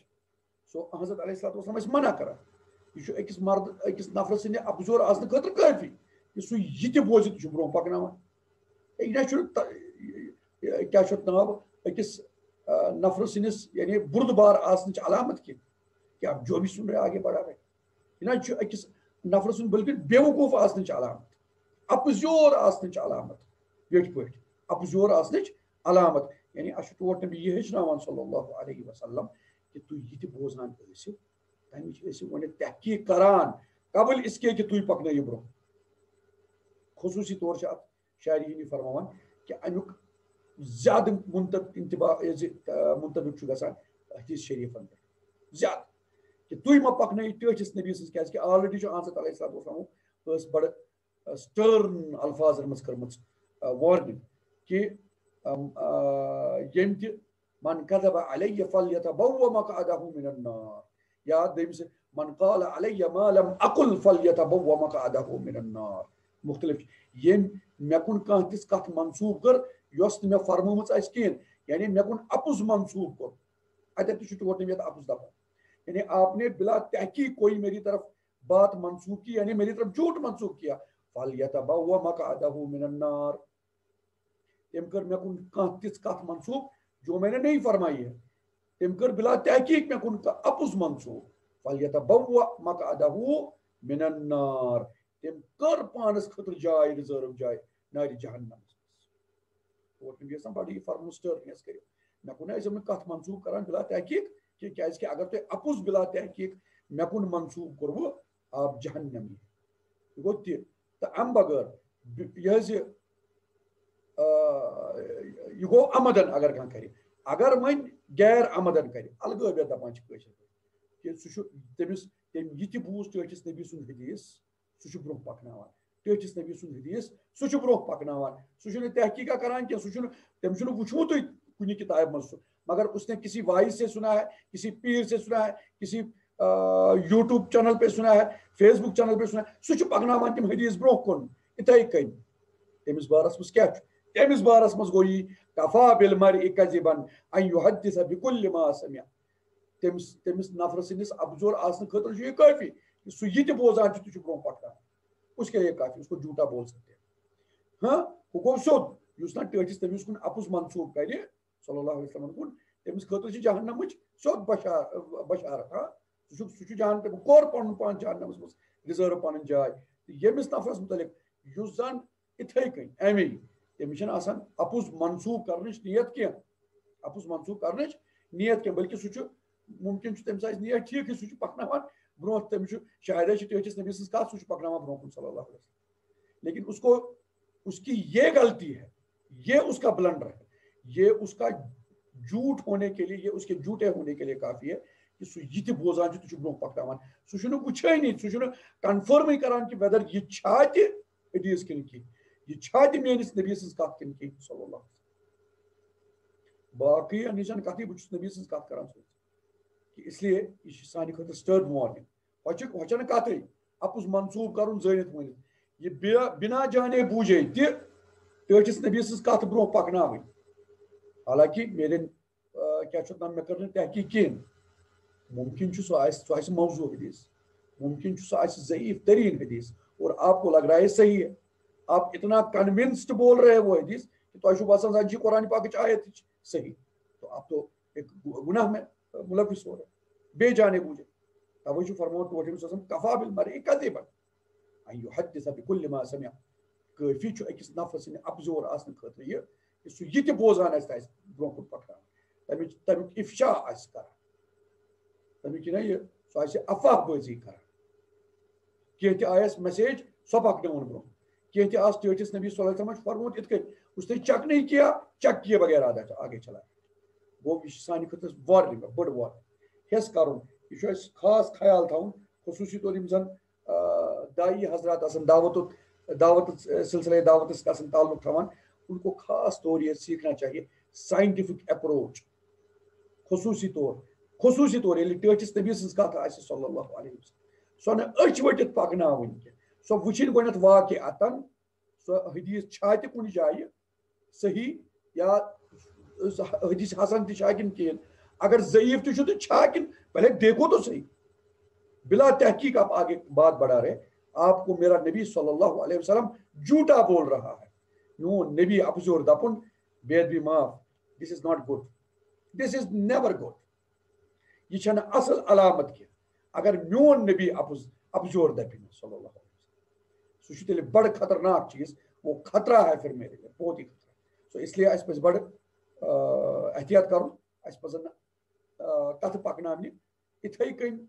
so حضرت علیہ الصلوۃ والسلام ٲسۍ منع کران یہ چھُ أکِس مرد أکِس نفرٕ سٕنٛدِ ابزور آسنہٕ خٲطرٕ کٲفی کہ سُہ یہِ تہِ بوزِتھ چھُ برونٛہہ پکناوان یہِ نہ چھُنہٕ کیٛاہ چھُ اَتھ ناو أکِس نفرٕ سٕنٛدِس یعنی بُردبار آسنٕچ علامت کہ اب جو بھی سن رہے آگے بڑھا رہے یہ نہ چھُ أکِس نفرٕ سُنٛد بلکہ بیوقوٗف آسنٕچ علامت اپزیور آسنٕچ علامت یٔٹھۍ پٲٹھۍ اپزیور آسنٕچ علامت یعنی اَسہِ چھُ ٹوٹھ نبی یہِ ہیٚچھناوان صلی اللہ علیہ وسلم کہ تُہۍ یہِ تہِ بوزان ٲسِو تمِچ ٲسِو گۄڈنٮ۪تھ تحقیٖق کران قبل اس کے کہ تُہۍ پکنٲیِو برونٛہہ خصوٗصی طور چھِ اتھ شاعری ہِنٛدی فرماوان کہ امیُک زیادٕ منطبق چھُ گژھان حدیث شریفن پٮ۪ٹھ زیادٕ کہ تُہۍ مہ پکنٲیِو ٹٲٹھِس نبی سٕنٛز کیٛازِ کہِ آلریڈی چھُ حضرت علیہ الصلوۃ والسلام ٲس بڑٕ سٹٲرن الفاظن منٛز کٔرمٕژ وارنِنگ کہ ییٚمہِ تہِ من کذب علیہ فلیتبوأ مقعدہ من النار یا دوٚیمہِ سۭتۍ من قال علیہ ما لم اقل فلیتبوأ مقعدہ من النار مختلف ییٚمۍ مےٚ کُن کانٛہہ تِژھ کتھ منسوٗب کٔر یۄس نہٕ مےٚ فرمٲومٕژ آسہِ کِہیٖنۍ یعنی مےٚ کُن اپُز منسوٗب کوٚر اتٮ۪تھ تہِ چھُ ٹوٹھ نبی اپُز دپان یعنی آپ نے بلا تحقیق کوئی میری طرف بات منسوخ کی یعنی میری طرف جھوٹ منسوخ کیا فلیتبوأ مقعدہ من النار تم کر مے کن کانٛہہ تِژھ کتھ منسوخ جو میں نے نہیں فرمائی ہے تم کر بلا تحقیق مے کن اپُز منسوخ فلیتبوأ مقعدہ من النار تم کر پانس خٲطرٕ جاے رِزٲرٕو جاے نارِ جہنمس منٛز نبی آسان بڑٕ یہِ فرموس ٹٲرنیس کٔرِو مے کُن ٲسۍزیو نہٕ کتھ منسوخ کران بلا تحقیق کیٛازِ کہِ اگر تۄہہِ اپُز بلا تحقیق مے کُن منسوخ کوٚروٕ آپ جہنمی یہِ گوٚو تہِ تہٕ امہِ بغٲر یہِ حظ یہ گو عمدن اگر کانٛہہ کرِ اگر وۄنۍ غیر عمدن کرِ الگٲبیت دپان چھِ کٲشِر پٲٹھۍ کہ سُہ چھُ تٔمِس تٔمۍ یہِ تہِ بوٗز ٹٲٹھِس نبی سُنٛد حدیٖث سُہ چھُ برونٛہہ پکناوان ٹٲٹھِس نبی سُنٛد حدیٖث سُہ چھُ برونٛہہ پکناوان سُہ چھُنہٕ تحقیٖقا کران کینٛہہ سُہ چھُنہٕ تٔمۍ چھُنہٕ وٕچھمُتٕے کُنہِ کِتابہِ منٛز سُہ مگر اس نے کسی وائز سے سنا ہے کسی پیر سے سنا ہے کسی یوٗٹیوب چینل پہ سنا ہے فیس بک چینل پہ سنا ہے سُہ چھُ پکناوان تِم حدیٖث برونٛہہ کُن یِتھٕے کٔنۍ تٔمِس بارس منٛز کیٛاہ چھُ تٔمِس بارس منٛز گوٚو یی کفا بالمرء کذبا ان يحدث بكل ما سمع تٔمِس نفرٕ سٕنٛدِس ابزور آسنہٕ خٲطرٕ چھُ یہِ کٲفی سُہ یہِ تہِ بوزان چھُ تہِ چھُ برونٛہہ پکناوان اس کے لیے کافی اس کو جھوٹا بول سکتے ہیں ہاں ہُہ گوٚو سیوٚد یُس نہ ٹٲٹھِس نبیَس کُن اپُز منسوٗب کرِ صلی اللہ علیہ وسلم کُن تٔمِس خٲطرٕ چھِ جہنمٕچ سیوٚد بشارت ہاں سُہ چھُ جہنم کوٚر پنُن پان جہنمس منٛز رِزٲرٕو پنٕنۍ جاے تہٕ ییٚمِس نفرس مُتعلق یُس زن یِتھٕے کٔنۍ امی تٔمِس چھنہٕ آسان اپُز منسوٗب کرنٕچ نیت کینٛہہ اپُز منسوٗب کرنٕچ نیت کینٛہہ بلکہِ سُہ چھُ مُمکِن چھُ تٔمِس آسہِ نیت ٹھیٖکٕے سُہ چھُ پکناوان برونٛہہ تٔمِس چھُ شاید چھِ ٹٲٹھِس نبی سٕنٛز کتھ سُہ چھُ پکناوان برونٛہہ کُن صلی اللہ علیہ وسلم لیکن اس کی یہ غلطی ہے یہ اس کا بلنڈر ہے یہ اس کا جھوٹ ہونے کے لیے یہ اس کے جھوٹے ہونے کے لیے کافی ہے کہ سُہ یہِ تہِ بوزان چھُ تہِ چھُ برونٛہہ پکناوان سُہ چھُنہٕ وٕچھٲنی سُہ چھُنہٕ کنفٲرمٕے کران کہ ویدر یہِ چھا تہِ حدیٖث کِنہٕ کینٛہہ یہ چھا تہِ میٲنِس نبی سٕنٛز کتھ کِنہٕ کینٛہہ صلی اللہ علیہ وسلم باقٕے نِش کتھٕے بہٕ چھُس نبی سٕنٛز کتھ کران کہ اس لیے یہ چھِ سانہِ خٲطرٕ سٹٲرن وارنِنگ ہۄ چھنہٕ کتھٕے اپُز منسوٗب کرُن زٲنِتھ ؤنِتھ یہِ بنا جانے بوٗجھے تہِ ٹٲٹھِس نبی سٕنٛز کتھ برونٛہہ پکناوٕنۍ حالانکہ میرے کیا چھُ نام مےٚ کٔر نہٕ تحقیق کِہیٖنۍ ممکن چھُ سُہ آسہِ موضوع حدیث ممکن چھُ سُہ آسہِ ضعیف ترین حدیث اور آپ کو لگ رہا ہے صحیح ہے آپ اتنا کنونسڈ بول رہے ہیں وہ حدیث کہ تۄہہِ باسان زن چھِ قرآن پاکٕچ آیت صحیح تو آپ تو ایک گناہ میں ملوث ہو رہے ہیں بے جانے بوجھے توے چھُ فرمومُت ٹوٹل وسلم کفا بالمرء کذبا ان يحدث بكل ما سمع کٲفی چھُ أکِس نفر سٕنٛدِ اپزور آسنہٕ خٲطرٕ یہِ کہ سُہ یہِ تہِ بوزان آسہِ تہٕ آسہِ برونٛہہ کُن پکناوان تمیُک افشا آسہِ کران تمیُک یہِ نا یہِ سُہ آسہِ افواہ بٲزی کران کینٛہہ تہِ آیس میسیج سۄ پکناوُن برونٛہہ کینٛہہ تہِ آس ٹٲٹھِس نبی صلی اللہ علیہ وسلم چھُ فرمومُت یِتھ کٔنۍ اس نے چیک نہیں کیا چیک کیے بغیر آگے چلایا گوٚو یہِ چھُ سانہِ خٲطرٕ وارنِنٛگ بٔڑ وارنِنٛگ ہیٚس کرُن یہِ چھُ اَسہِ خاص خیال تھاوُن خصوٗصی طور یِم زن دائی حضرات آسن دعوت سلسلے دعوت آسن تعلق تھاوان ان کو خاص طور یہ سیکھنا چاہیے سائنٹیفک اپروچ خصوصی طور ییٚلہِ ٹٲٹھِس نبی سٕنٛز کتھ آسہِ صلی اللہ علیہ وسلم سۄ نہٕ أچھ ؤٹِتھ پکناوٕنۍ کینٛہہ سۄ وٕچھِنۍ گۄڈنٮ۪تھ واقعاتن سۄ حدیث چھا تہِ کُنہِ جایہِ صحیح یا حدیث حسن تہِ چھا کِنہٕ کِہیٖنۍ اگر ضعیف تہِ چھُ تہٕ چھا کِنہٕ پہلے دیکھو تو صحیح بلا تحقیق آپ آگے بات بڑھا رہے آپ کو میرا نبی صلی اللہ علیہ وسلم جھوٹا بول رہا ہے میون نبی اپزور دپن بے ادبی معاف this is not good this is never good یہ چھنہٕ اصل علامت کینٛہہ اگر میون نبی اپزور دپہِ صلی اللہ علیہ وسلم سُہ چھُ تیٚلہِ بڑٕ خطرناک چیٖز وہ خطرہ ہے پھر میرے لیے بہت ہی خطرہ سو اس لیے اَسہِ پزِ بڑٕ احتیاط کرُن اَسہِ پزن نہٕ کتھٕ پکناونہِ یِتھٕے کٔنۍ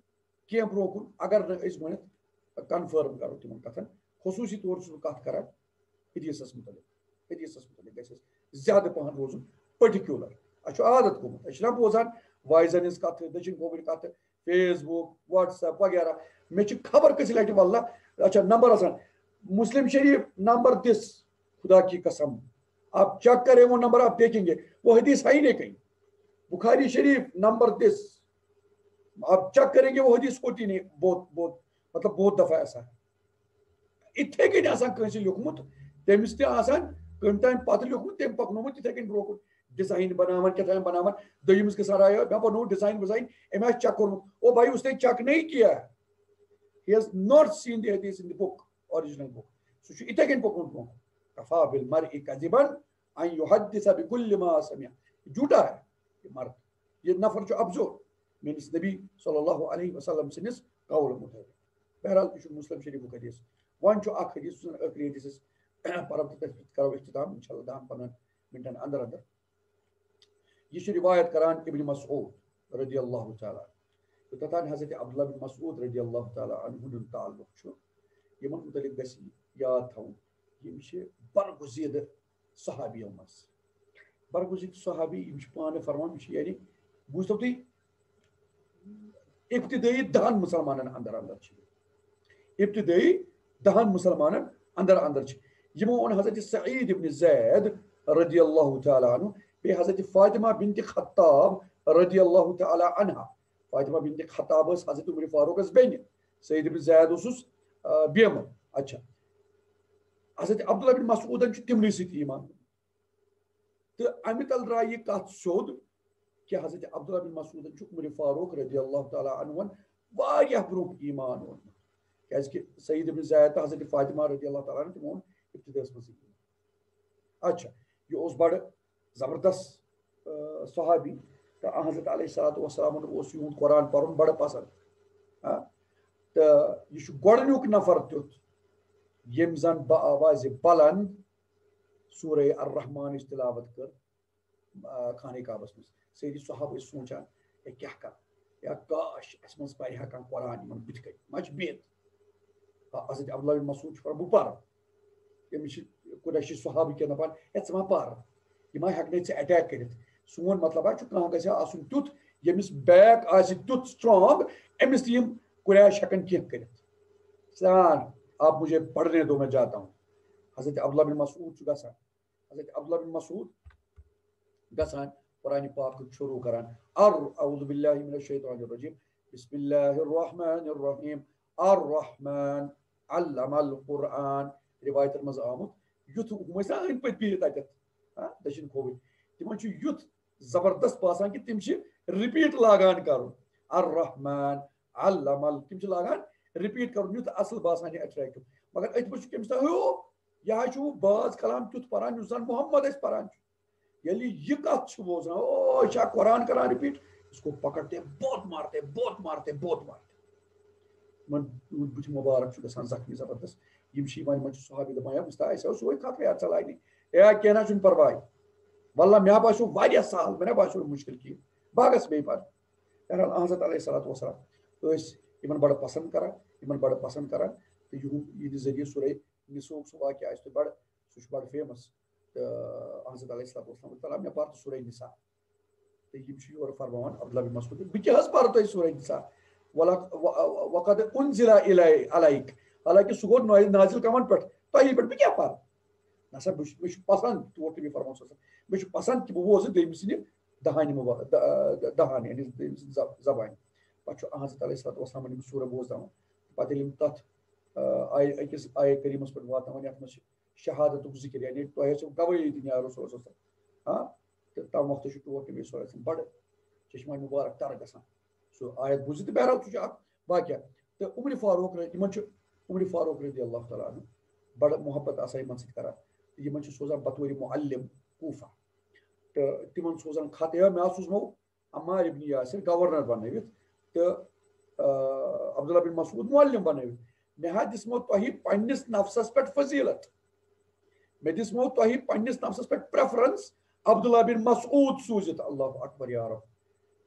کینٛہہ برونٛہہ کُن اگر نہٕ أسۍ گۄڈنٮ۪تھ کنفٲرم کرو تِمن کتھن خصوٗصی طور چھُس بہٕ کتھ کران حدیثس متعلق گژھِ اَسہِ زیادٕ پہن روزُن پٔٹِکیوٗلر اَسہِ چھُ عادت گوٚمُت أسۍ چھِنہ بوزان وایزن ہٕنٛز کتھٕ دٔچھِنۍ کھوورِ کتھٕ فیس بُک واٹس ایپ وغیرہ مےٚ چھِ خبر کٔژِ لٹہِ واللہ اچھا نمبر آسان مسلم شریف نمبر دس خدا کی قسم آپ چیک کریں وہ نمبر آپ دیکھیں گے وہ حدیث ہے ہی نہیں کہیں بخاری شریف نمبر دس آپ چیک کریں گے وہ حدیث ہوتی نہیں بہت مطلب بہت دفعہ ایسا ہے اتھے کٔنۍ آسان کٲنٛسہِ لیوکھمُت تٔمِس تہِ آسان کٔمۍ تام پتہٕ لیوکھمُت تٔمۍ پکنومُت تِتھے کٔنۍ برونٛہہ کُن ڈِزاین بناوان کیٛاہ تام بناوان دوٚیِمِس گژھان راے مےٚ بنوو ڈِزاین وِزاین أمۍ آسہِ چیک کوٚرمُت او بھائی اس نے چیک نہیں کیا he has not seen the hadith in the book original book سُہ چھُ اتھے کٔنۍ پوٚکمُت برونٛہہ کفا بالمرء کذبا ان يحدث بكل ما سمع جھوٹا ہے یہ مرد یہ نفر چھُ اپزور میٲنِس نبی صلی اللہ علیہ وسلم سٕنٛدِس قول مطٲبق بہرحال یہِ چھُ مسلم شریفُک حدیث وۄنۍ چھُ اکھ حدیث یُس ٲخری حدیث أسۍ پرو تہٕ تٔتھۍ پٮ۪ٹھ کرو اختتام انشاءاللہ 10-15 منٹن اندر اندر یہ چھُ روایت کران ابن مسعود رضی اللہ تعالیٰ توٚتانۍ حضرت عبداللہ بن مسعود رضی اللہ تعالیٰ عنہ ہُنٛد تعلق چھُ یِمن متعلق گژھِ یاد تھاوُن یِم چھِ برگزیدٕ صحابیو منٛز برگزیدٕ صحابی یِم چھِ پانہٕ فرمان یِم چھِ یعنی بوٗزتو تُہۍ ابتدٲیی 10 مسلمانن اندر اندر چھِ ابتدٲیی 10 مسلمانن اندر اندر چھِ یِمو اوٚن حضرت سعید ابن زید رضی اللہ تعالیٰ عنہ بیٚیہِ حضرت فاطمہ بنت خطاب رضی اللہ تعالیٰ عنہا فاطمہ بنت خطاب ٲس حضرت عمر فاروقس بیٚنہِ سعید ابن زید اوسُس بیمہٕ اچھا حضرت عبداللہ بن مسعودن چھُ تِمنٕے سۭتۍ ایمان تہٕ امہِ تل درٛاے یہِ کتھ سیوٚد کہ حضرت عبداللہ بن مسعودن چھُ عمر فاروق رضی اللہ تعالیٰ عنہن واریاہ برونٛہہ ایمان اوٚنمُت کیازکہِ سعید ابن زید تہٕ حضرت فاطمہ رضی اللہ تعالیٰ عنہ تِمو اوٚن ابتداہس منٛزٕے اچھا یہِ اوس بڑٕ زبردست صحابی تہٕ حضرت علیہ الصلوۃ والسلامن اوس یِہُنٛد قرآن پرُن بڑٕ پسنٛد تہٕ یہِ چھُ گۄڈنیُک نفر تیُتھ ییٚمۍ زن بآوازِ بلند سورہ الرحمانٕچ تلاوت کٔر خانہ کعبس منٛز سٲری صحابہٕ ٲسۍ سونٛچان ہے کیٛاہ کرٕ یا کاش اسہِ منٛز پرِ ہا کانٛہہ قرآن یِمن بٕتھِ کَنۍ ما چھِ بِہِتھ حضرت عبداللہ بن مسعود چھُ بہٕ پرٕ أمِس چھِ قُریشی صحابہٕ کینٛہہ دپان ہے ژٕ ما پَر یہِ ما ہٮ۪کنَے ژٕ اٹیک کٔرِتھ سون مطلب چھُ کانٛہہ گژھِ ہا آسُن تیُتھ ییٚمِس بیک آسہِ تیُتھ سٹرانگ أمِس تہِ یِم قُریش ہٮ۪کن کینٛہہ کٔرِتھ سان آپ مجھے پڑھنے دو میں جاتا ہوں حضرت عبداللہ بن مسعود چھُ گژھان حضرت عبداللہ بن مسعود گژھان قرآن پاک شروع کران اعوذ باللہ من الشیطان الرجیم بسم اللہ الرحمن الرحیم الرحمن علم القرآن روایتن منٛز آمُت یُتھ ہُم ٲسۍ نا أنٛدۍ پٔکۍ بِہِتھ اتٮ۪تھ دٔچھِنۍ کھووٕرۍ تمن یُتھ زبردست باسان کہ تم رپیٹ لاگان کرُن الرحمن علم تم لاگان رپیٹ کرُن یُتھ اصل باسان یہ اٹریکٹو مگر ات پہ کمس تام یہ باز کلام تیُتھ پران یُس زن محمد اس پران ییٚلہِ یہ کت بوزان او یہ قرآن کران رپیٹ اس کو پکڑتے بہت مارتے بہت مارتے بہت مارتے من بُتھ مبارک گژھان زخمی زبردست یم صحابی دپان یا مستہ اسے سوے خطرے ات ژٕ لاگنی اے کینٛہہ نہ چھُنہٕ پرواے واللہ مےٚ باسیو واریاہ سہل مےٚ باسیو مشکل کینٛہہ بہٕ گژھٕ بیٚیہِ پرٕ بہرحال حضرت علیہ الصلوۃ والسلام ٲسۍ یِمن بڑٕ پسنٛد کران تہٕ یِہُنٛد ذٔریعہٕ سورے نِسوُک سُہ واقعہ آسہِ تۄہہِ بڑٕ سُہ چھُ بڑٕ فیمس تہٕ حضرت علیہ الصلوۃ والسلام تعالیٰ مےٚ پر تہٕ سورے نساء تہٕ یِم چھِ یورٕ فرماوان عبداللہ بن مسعود بہٕ کیٛاہ حظ پرٕ تۄہہِ سورے نساء وقد انزل علیک حالانکہ سُہ گوٚو نازل کمن پٮ۪ٹھ تۄہی پٮ۪ٹھ بہٕ کیٛاہ پرٕ نسا مےٚ چھُ پسنٛد تور تہِ مےٚ فرماوُن مےٚ چھُ پسنٛد کہِ بہٕ بوزٕ دوٚیمہِ سٕنٛدِ دہانہِ یعنی دوٚیمہِ سٕنٛدِ زبانہِ پتہٕ چھُ حضرت علیہ الصلوۃ والسلام یِم سورہ بوزناوان پتہٕ ییٚلہِ یِم تتھ آیہِ أکِس آیے کریٖمس پٮ۪ٹھ واتناوان یتھ منٛز چھِ شہادتُک ذکر یعنی تۄہہِ ٲسِو گوٲہی دِنۍ یا رسول صلی اللہ علیہ وسلم ہاں تہٕ تمہِ وقتہٕ چھُ ٹوٹھ نبی صلی اللہ علیہ وسلم بڑٕ چشمہ مبارک تر گژھان سُہ آیت بوٗزِتھ تہٕ بہرحال سُہ چھُ اکھ واقعہ تہٕ عمر فاروق یِمن چھُ عمر فاروق رضی اللہ تعالیٰ عنہ بڑٕ محبت آسان یِمن سۭتۍ کران تہٕ یِمن چھِ سوزان بطورِ معلم کوفہ تہٕ تِمن سوزان خط یا مےٚ سوٗزمو عمار ابن یاسر گورنر بنٲوِتھ تہٕ عبداللہ بن مسعود معلم بنٲوِتھ مےٚ حظ دِژمو تۄہہِ پننِس نفسس پٮ۪ٹھ فضیلت مےٚ دِژمو تۄہہِ پننِس نفسس پٮ۪ٹھ پریفرنس عبداللہ بن مسعود سوٗزِتھ اللہ اکبر یا رب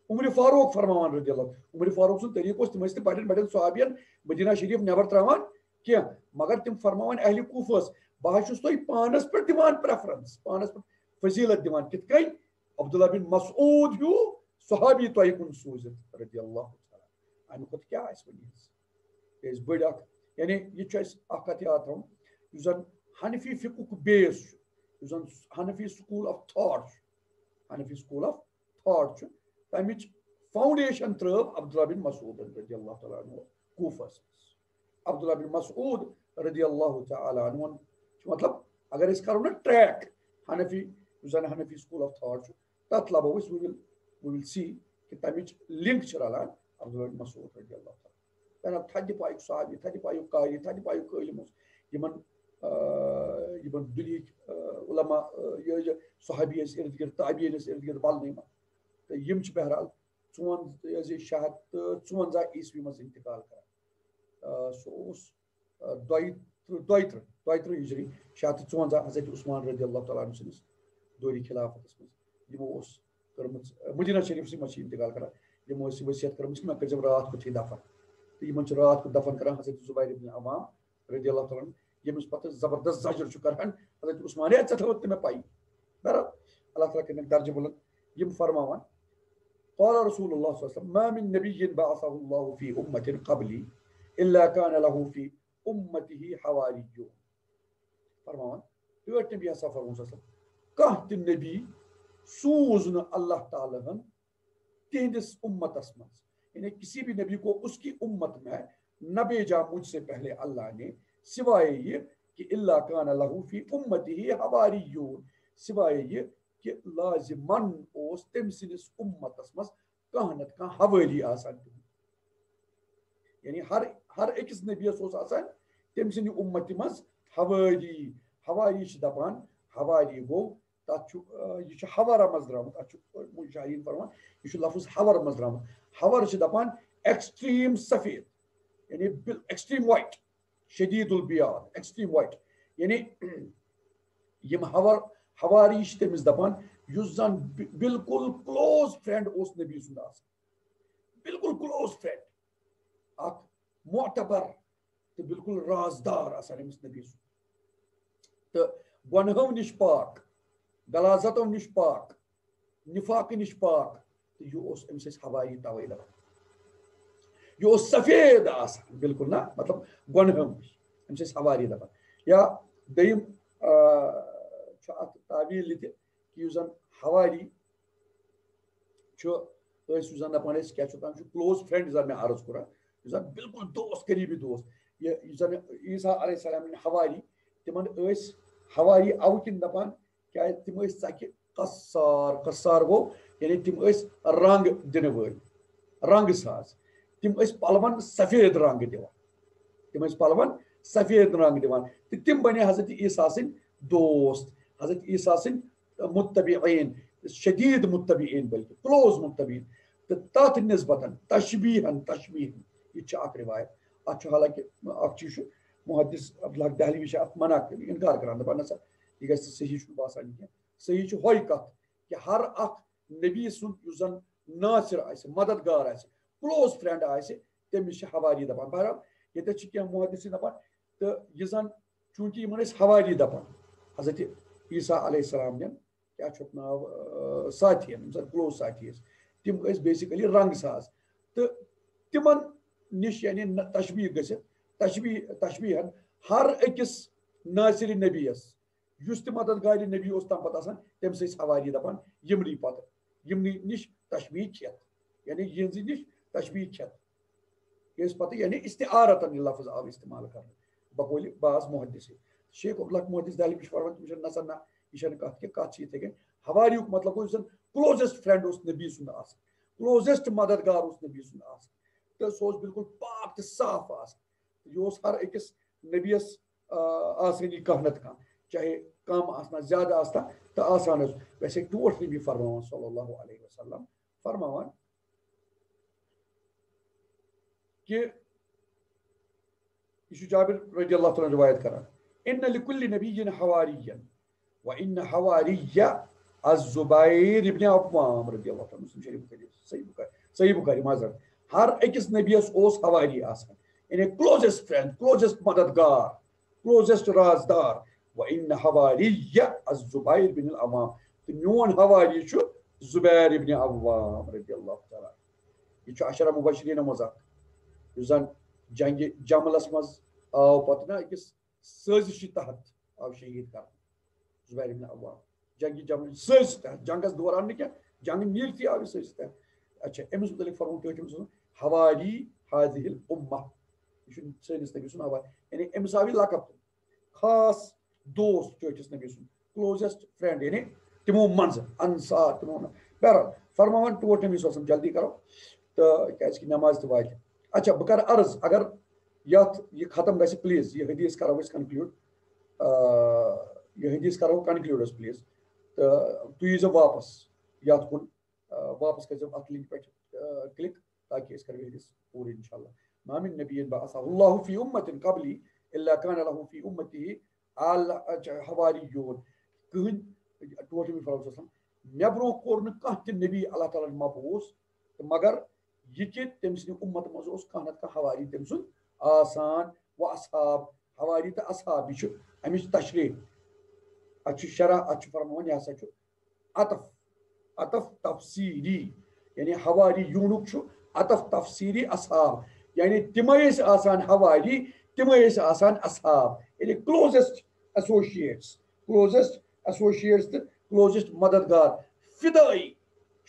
عمر فاروق فرماوان رضی اللہ عمر فاروق سُنٛد طریٖقہٕ اوس تِم ٲسۍ نہٕ بڑٮ۪ن بڑٮ۪ن صحابین مدینہ شریف نٮ۪بر تراوان کینٛہہ مگر تِم فرماوان اہلِ کوفہس بہٕ حظ چھُس تۄہہِ پانس پٮ۪ٹھ دِوان پریفرنس پانس پٮ۪ٹھ فضیلت دِوان کِتھ کٔنۍ عبداللہ بن مسعود ہیوٗ صحابی تۄہہِ کُن سوٗزِتھ رضی اللہ تعالیٰ امہِ کھۄتہٕ کیٛاہ آسہِ وۄنۍ یہِ ٲسۍ بٔڑۍ اکھ یعنی یہِ چھُ اَسہِ اکھ کتھ یاد تھاوُن یُس زن حنفی فقہُک بیس چھُ یُس زن حنفی سکوٗل آف تھاٹ چھُ حنفی سکوٗل آف تھاٹ چھُ تمِچ فاؤنڈیشن ترٲو عبداللہ بن مسعود رضی اللہ تعالیٰ عنہ کوفس عبداللہ بن مسعود رضی اللہ تعالیٰ عنہ مطلب اگر أسۍ کرو نا ٹریک حنفی یُس زن حنفی سکوٗل آف تھاٹ چھُ تتھ لبو أسۍ وی ول سی کہ تمِچ لنک چھِ رلان عبداللہ بن مسعود رضی اللہ تعالیٰ تھدِ پایُک صحابی تھدِ پایُک قاری تھدِ پایُک عٲلِم اوس یِمن دُنہِکۍ علما یہ صحابی ٲسۍ ارد گرد تابعیٖن ٲسۍ ارد گرد بلنٕے تہٕ یِم چھِ بہرحال 1454 عیسوی منٛز انتقال کران سُہ اوس 22 ہجری 654 حضرت عثمان رضی اللہ تعالیٰ عنہ سٕنٛدِس دورِ خِلافتس منٛز یِمو اوس کٔرمٕژ مدینہ شریفسٕے منٛز چھِ انتقال کران یِمو ٲس یہِ ؤصیت کٔرمٕژ کہِ مےٚ کٔرۍزیو راتھ کیُتھٕے دفن تہٕ یِمن چھِ راتھ کیُتھ دفن کران حضرت زُبیر ابن عوام رضی اللہ تعالیٰ عنہ ییٚمِس پتہٕ زبردست زجر چھُ کران حضرت عثمان ہے ژےٚ تھٲوٕتھ نہٕ مےٚ پایی بہرحال اللہ تعالیٰ کٔرِنکھ درجہِ بُلند یِم فرماوان قال رسول الله صلى الله عليه وسلم ما من نبي بعثه الله في أمة قبلي إلا كان له في أمته حواريون فرماوان ٹھٲٹھ نبی ہسا فرمون صلی اللہ علیہ وسلم کانٛہہ تہِ نبی سوٗز نہٕ اللہ تعالیٰ ہن تہنٛدِس اُمتس منٛز یعنی کسی بھی نبی کو اس کی امت میں نہ بھیجا مجھ سے پہلے اللہ نے سوائے یہ کہ اللہ کان لہو فی امتہ حواریون سوائے یہ کہ لازمن اوس تم سندس امتس مز کانٛہہ نتہٕ کانٛہہ حوٲری آسان یعنی ہر أکِس نبیس اوس آسان تم سٕنٛدِ امتہِ منٛز حوٲری حواری چھِ دپان حواری گوٚو تتھ چھُ یہِ چھُ حورہ منٛز درٛامُت اتھ چھُ شاہیٖن فرمان یہِ چھُ لفظ حور منٛز درٛامُت حور چھِ دپان ایکسٹریٖم سفید یعنی ایکسٹریٖم وایٹ شدید البیاض ایکسٹریٖم وایٹ یعنی یِم حواری چھِ تٔمِس دپان یُس زن بالکل کلوز فرینڈ اوس نبی سُنٛد آسان بالکل کلوز فرینڈ اکھ معتبر تہٕ بالکل رازدار آسان أمِس نبی سُنٛد تہٕ گۄنہو نِش پاک غلاظتو نِش پاک نفاقہٕ نِش پاک تہٕ یہِ اوس أمِس ٲسۍ حواری توے دپان یہِ اوس سفید آسان بالکل نہ مطلب گۄنہو نِش أمِس ٲسۍ حواری دپان یا دوٚیِم چھُ اتھ تعبیٖر یہِ تہِ کہِ یُس زن حواری چھُ ٲسۍ یُس زن دپان ٲسۍ کیاہ چھُ تتھ چھُ کلوز فرینڈ یُس زن مےٚ عرض کوٚر یُس زن بالکل دوست قریٖبی دوست یُس زن عیسیٰ علیہ السلام حواری تِمن ٲسۍ حواری اَوٕ کِنۍ دپان کیازِ تِم ٲسۍ ژکہِ قصار قصار گو یعنی تم رنگ دن ول رنگ ساز تم پلون سفید رنگ دِوان تم پلون سفید رنگ دِوان تو تم بنے حضرت عیسیٰ سن دوست حضرت عیسیٰ سن متبعین شدید متبعین بلکہ کلوز متبعین تو تات نسبتاً تشبیہن یہ اخ روایت ات حالانکہ اخ چیز محدث عبدالحق دہلوی ات منع انکار کران دپان نسا یہ گژھِ صحیح باسان کینٛہہ صحیح ہوے کتھ کہ ہر اخ نبی سُنٛد یُس زن ناصر آسہِ مددگار آسہِ کلوز فرینڈ آسہِ تٔمِس چھِ حواری دپان بہرحال ییٚتٮ۪تھ چھِ کینٛہہ محدثین دپان تہٕ یہِ زن چوٗنٛکہِ یِمن ٲسۍ حواری دپان حضرت عیسیٰ علیہ السلام نٮ۪ن کیٛاہ چھُکھ ناو ساتھین یِم زن کلوز ساتھی ٲسۍ تِم ٲسۍ بیسِکلی رنگ ساز تہٕ تِمن نِش یعنی تشبیہ گٔژھِتھ تشبیہن ہر أکِس ناصر نبیَس یُس تہِ مددگار نبی اوس تمہِ پتہٕ آسان تٔمِس ٲسۍ حواری دپان یِمنٕے پتہٕ یِمنٕے نِش تشبیہ کھٮ۪تھ یعنی یِہنٛزِ نِش تشبیہ کھٮ۪تھ یۄس پتہٕ یعنی استعارتن یہ لفظ آو استعمال کرنہٕ بقول بعض محدث شیخ عبدالحق محدث دہلوی چھُ فرماوان تِم چھِ نسا نہ یہ چھنہٕ کتھ کینٛہہ کتھ چھِ یِتھے کٔنۍ حواریُک مطلب گوٚو یُس زن کلوزسٹ فرینڈ اوس نبی سُنٛد آسان کلوزسٹ مددگار اوس نبی سُنٛد آسان تہٕ سُہ اوس بالکل پاک تہٕ صاف آسان یہِ اوس ہر أکِس نبیَس آسٲنی کانٛہہ نتہٕ کانٛہہ چاہے کم آسنا زیادٕ آسنا تہٕ آسان اوس ویسے ٹوٹھ نبی فرماوان صلی اللہ علیہ وسلم فرماوان کہ یہ جابر رضی اللہ تعالیٰ روایت کران ان لکل نبی حواری وان حواری الزبیر ابن عوام رضی اللہ تعالیٰ مسلم شریف صحیح بخاری معذرت ہر أکِس نبیَس اوس حواری آسان یعنی کلوزسٹ فرینڈ کلوزسٹ مددگار کلوزسٹ رازدار وان حواری الزبیر بن العوام تو میون حواری چھُ زبیر ابن عوام رضی اللہ تعالیٰ یہ چھُ عشرہ مبشرین منٛز اکھ یُس زن جنگِ جملس منٛز آو پتہٕ نا أکِس سٲزِشہِ تحت آو شہید کرنہٕ زبیر ابن عوام جنگِ جمل سٲزِش تحت جنگس دوران نہٕ کینٛہہ جنگ نیٖرتھٕے آو یہِ سٲزِش تحت اچھا أمِس متعلق فرموو ٹھٲٹھِم سُنٛد حواری هذه الأمة یہ چھُ سٲنِس نبی سُنٛد حواری یعنی أمِس آو یہِ لقب خاص دوست ٹھٲٹھِس نبی سُنٛد کلوزسٹ فرینڈ یعنی تِمو منٛزٕ انصار تِمو بہرحال فرماوان ٹوٹھ نبی صلی اللہ علیہ وسلم جلدی کرو تہٕ کیازِ نماز تہِ واتہِ اچھا بہٕ کرٕ عرض اگر یتھ یہ ختم گژھِ پلیز یہ حدیث کرو أسۍ کنکلیوٗڈ یہ حدیث کرو کنکلیوٗڈ أسۍ پلیز تہٕ تُہۍ ییٖزیو واپس یتھ کُن واپس کٔرزیو اتھ لِنک پٮ۪ٹھ کلک تاکہ أسۍ کرو یہِ حدیث پوٗرٕ انشاءاللہ ما من نبی بعثه الله في أمة قبلي إلا كان له في أمته حواریون کٕہٕنۍ ٹوٹھ نبی صلی اللہ علیہ وسلم مےٚ برونٛہہ کوٚر نہٕ کانٛہہ تہِ نبی اللہ تعالیٰ ہن مبعوث مگر یہ کہ تٔمۍ سٕنٛدِ اُمت منٛز اوس کانٛہہ نتہٕ کانٛہہ حواری تٔمۍ سُنٛد آسان و اصحاب حواری تہٕ اصحاب یہِ چھُ امِچ تشریح اتھ چھُ شرح اتھ چھُ فرماوان یہِ ہسا چھُ عطف تفسیری یعنی حواری یوٗنُک چھُ عطف تفسیری اصحاب یعنی تِمے ٲسۍ آسان حواری تِمے ٲسۍ آسان اصحاب یعنی کلوزسٹ ایسوسیٹس تہٕ کلوزسٹ مددگار فدٲئی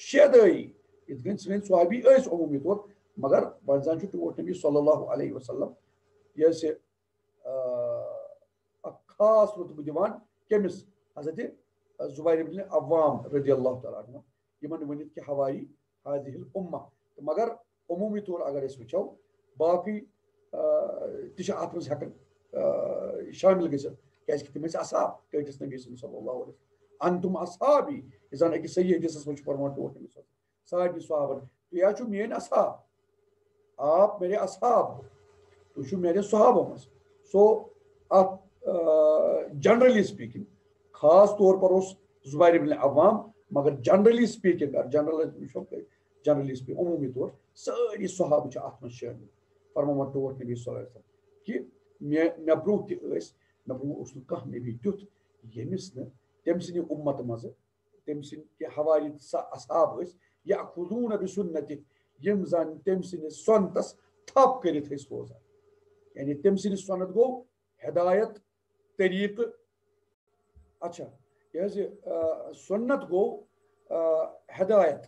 شیدٲئی یِتھ کٔنۍ سٲنۍ صحابی ٲسۍ عموٗمی طور مگر وۄنۍ زن چھُ ٹوٹھ نبی صلی اللہ علیہ وسلم یہِ ٲسۍ اکھ خاص رُتبہٕ دِوان کٔمِس حضرت زبیر ابن عوام رضی اللہ تعالیٰ عنہ یِمن ؤنِتھ کہِ حواری هذه الأمة تہٕ مگر عموٗمی طور اگر أسۍ وٕچھو باقٕے تہِ چھِ اتھ منٛز ہٮ۪کان شٲمِل گٔژھِتھ کیازِ کہِ تِم ٲسۍ اصحاب ٹٲٹھِس نبی صلی اللہ علیہ وسلم انتم اصحابی یہِ زن أکِس صحیح حدیثس منٛز چھُ فرماوان ٹوٹھ نبی سارنٕے صحابن تُہۍ حظ چھِو میٲنۍ اصحاب آپ میرے اصحاب تُہۍ چھِو میٲنِس صحابو منٛز سو اتھ جنرلی سپیکنگ خاص طور پر اوس زبیر ابن عوام مگر جنرلی سپیکنگ جنرلی سپیکنگ عموٗمی طور سٲری صحابہٕ چھِ اتھ منٛز شٲمِل فرماوان ٹوٹھ نبی صلی اللہ علیہ وسلم کہِ مےٚ برونٛہہ تہِ ٲسۍ مےٚ برونٛہہ اوس نہٕ کانٛہہ نبی تیُتھ ییٚمِس نہٕ تٔمۍ سٕنٛدِ اُمت منٛزٕ تٔمۍ سٕنٛدۍ کینٛہہ حواری اصحاب ٲسۍ یأخذون بسنتہِ یِم زن تٔمۍ سٕنٛدِس سۄنتس تھپ کٔرِتھ ٲسۍ روزان یعنی تٔمۍ سٕنٛدِس سۄنت گوٚو ہدایت طریٖقہٕ اچھا یہِ حظ یہِ سُنت گوٚو ہدایت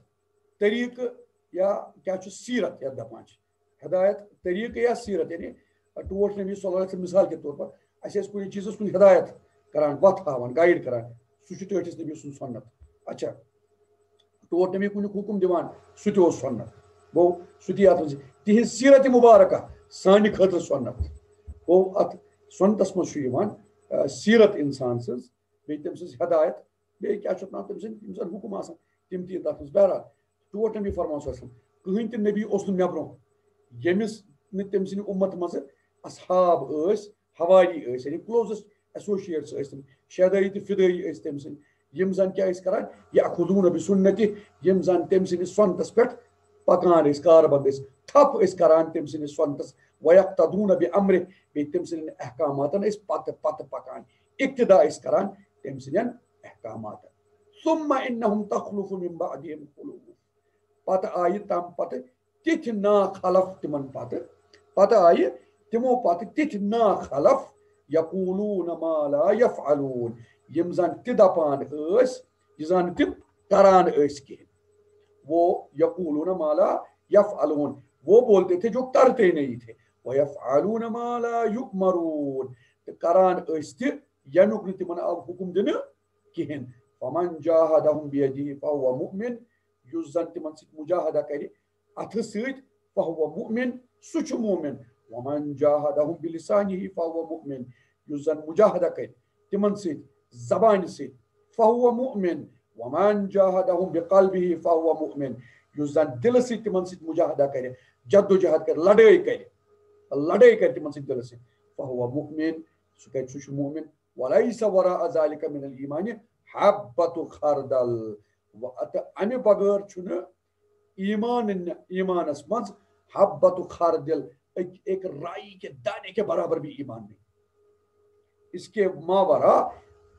طریٖقہٕ یا کیٛاہ چھُ سیٖرت یتھ دپان چھِ ہدایت طریٖقہٕ یا سیٖرت یعنی ٹوٹھ نبی صلی اللہ علیہ وسلم مثال کے طور پر اَسہِ ٲسۍ کُنہِ چیٖزس کُن ہدایت کران وتھ ہاوان گایڈ کران سُہ چھُ ٹٲٹھِس نبی سُنٛد سُنت اچھا ٹوٹ نبی کنیُک حکم دِوان سُہ تہِ اوس سنت گوٚو سُہ تہِ اتھ منٛز تِہنٛز سیرت مبارکہ سانہِ خٲطرٕ سنت گوٚو اتھ سنتس منٛز چھُ یِوان سیرت انسان سٕنٛز بیٚیہِ تٔمۍ سٕنٛز ہدایت بیٚیہِ کیٛاہ چھُ اَتھ ناو تٔمۍ سٕنٛدۍ یِم زن حکم آسان تِم تہِ یِن تتھ منٛز بہرحال ٹوٹ نبی فرمان صلی اللہ علیہ وسلم کٕہٕنۍ تہِ نبی اوس نہٕ مےٚ برونٛہہ ییٚمِس نہٕ تٔمۍ سٕنٛدِ اُمت منٛزٕ اصحاب ٲسۍ حواری ٲسۍ یعنی کلوزسٹ ایسوسیٹس ٲسۍ تِم شیدٲیی تہٕ فِدٲیی ٲسۍ تٔمۍ سٕنٛدۍ یِم زن کیٛاہ ٲسۍ کران یأخُذوٗنَ بِسُنَّتہِ یِم زن تٔمۍ سٕنٛدِس سۄنتس پٮ۪ٹھ پکان ٲسۍ کاربند ٲسۍ تھپ ٲسۍ کران تٔمۍ سٕنٛدِس سۄنتس وَیَقتَدوٗنَ بِأَمرِهِ بیٚیہِ تٔمۍ سٕنٛدٮ۪ن احکاماتن ٲسۍ پتہٕ پتہٕ پکان اقتدا ٲسۍ کران تٔمۍ سٕنٛدٮ۪ن احکاماتن ثُمَّ إِنَّهُمْ تَخْلُفُ مِن بَعْدِهِمْ خُلُوفٌ پتہٕ آیہِ تَمہِ پتہٕ تِتھۍ ناخلف تِمن پتہٕ آیہِ تِمو پتہٕ تِتھۍ ناخلف یقوٗلوٗنَ ما لا یفعلوٗن یِم زن تہِ دپان ٲسۍ یہِ زن تِم کران ٲسۍ کینٛہہ وہ یقوٗلوٗنَ ما لا یفعلوٗن وہ بولتے تھے جو کرتے نہیں تھے وَیَفْعَلُونَ مَا لَا یُؤْمَرُونَ تہٕ کران ٲسۍ تہِ ییٚمیُک نہٕ تِمن آو حُکُم دِنہٕ کِہیٖنۍ فَمَن جاہَدَهُم بِیَدِهِ فَهُوَ مُؤْمِن یُس زن تِمن سۭتۍ مُجاہدہ کرِ اَتھٕ سۭتۍ فَهُوَ مُؤْمِن سُہ چھُ مومِن وَمَن جاہَدَهُم بِلِسَانِهِ فَهُوَ مُؤْمِن یُس زن مُجاہدہ کرِ تِمن سۭتۍ زبانہِ سۭتۍ فَهُوَ مُؤْمِن وَمَن جاہَدَهُم بِقَلْبِهِ فَهُوَ مُؤْمِن یُس زن دِلہٕ سۭتۍ تِمن سۭتۍ مُجاہدہ کرِ جدوجہد کرِ لڑٲے کرِ تِمن سۭتۍ دِلہٕ سۭتۍ فَهُوَ مُؤْمِن سُہ چھُ مومِن وَلَيْسَ وَرَاءَ ذَلِكَ مِنَ الْإِيمَانِ حَبَّةُ خَرْدَل تہٕ اَمہِ بغٲر چھُنہٕ ایمانس منٛز حبت خردل ایک رائی کے دانے کے برابر بھی ایمان نہیں اس کے ماورا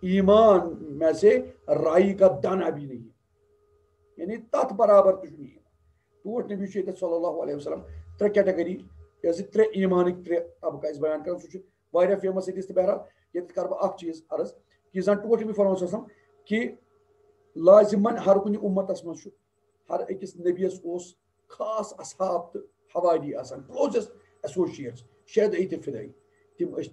ایمان میں سے رائی کا دانہ بھی نہیں ہے یعنی تتھ برابر تہِ چھُنہٕ ایمان ٹوٹھ نبی چھُ ییٚتہِ صلی اللہ علیہ وسلم ترٛےٚ کیٹگری ترٛےٚ ایمانٕکۍ ترٛےٚ طبقہٕ اَسہِ بیان کران سُہ چھُ واریاہ فیمس ییٚتہِ تہٕ بہرحال ییٚتہِ کرٕ بہٕ اکھ چیٖز عرض کہِ زن ٹوٹھ نبی فرمان صلی اللہ علیہ وسلم کہِ لازِمن ہر کُنہِ اُمتس منٛز چھُ ہر أکِس نبیَس اوس خاص اصحاب تہٕ حواری آسان کلوزسٹ ایسوسیٹس شیدٲیی تہٕ فِدٲیی تِم ٲسۍ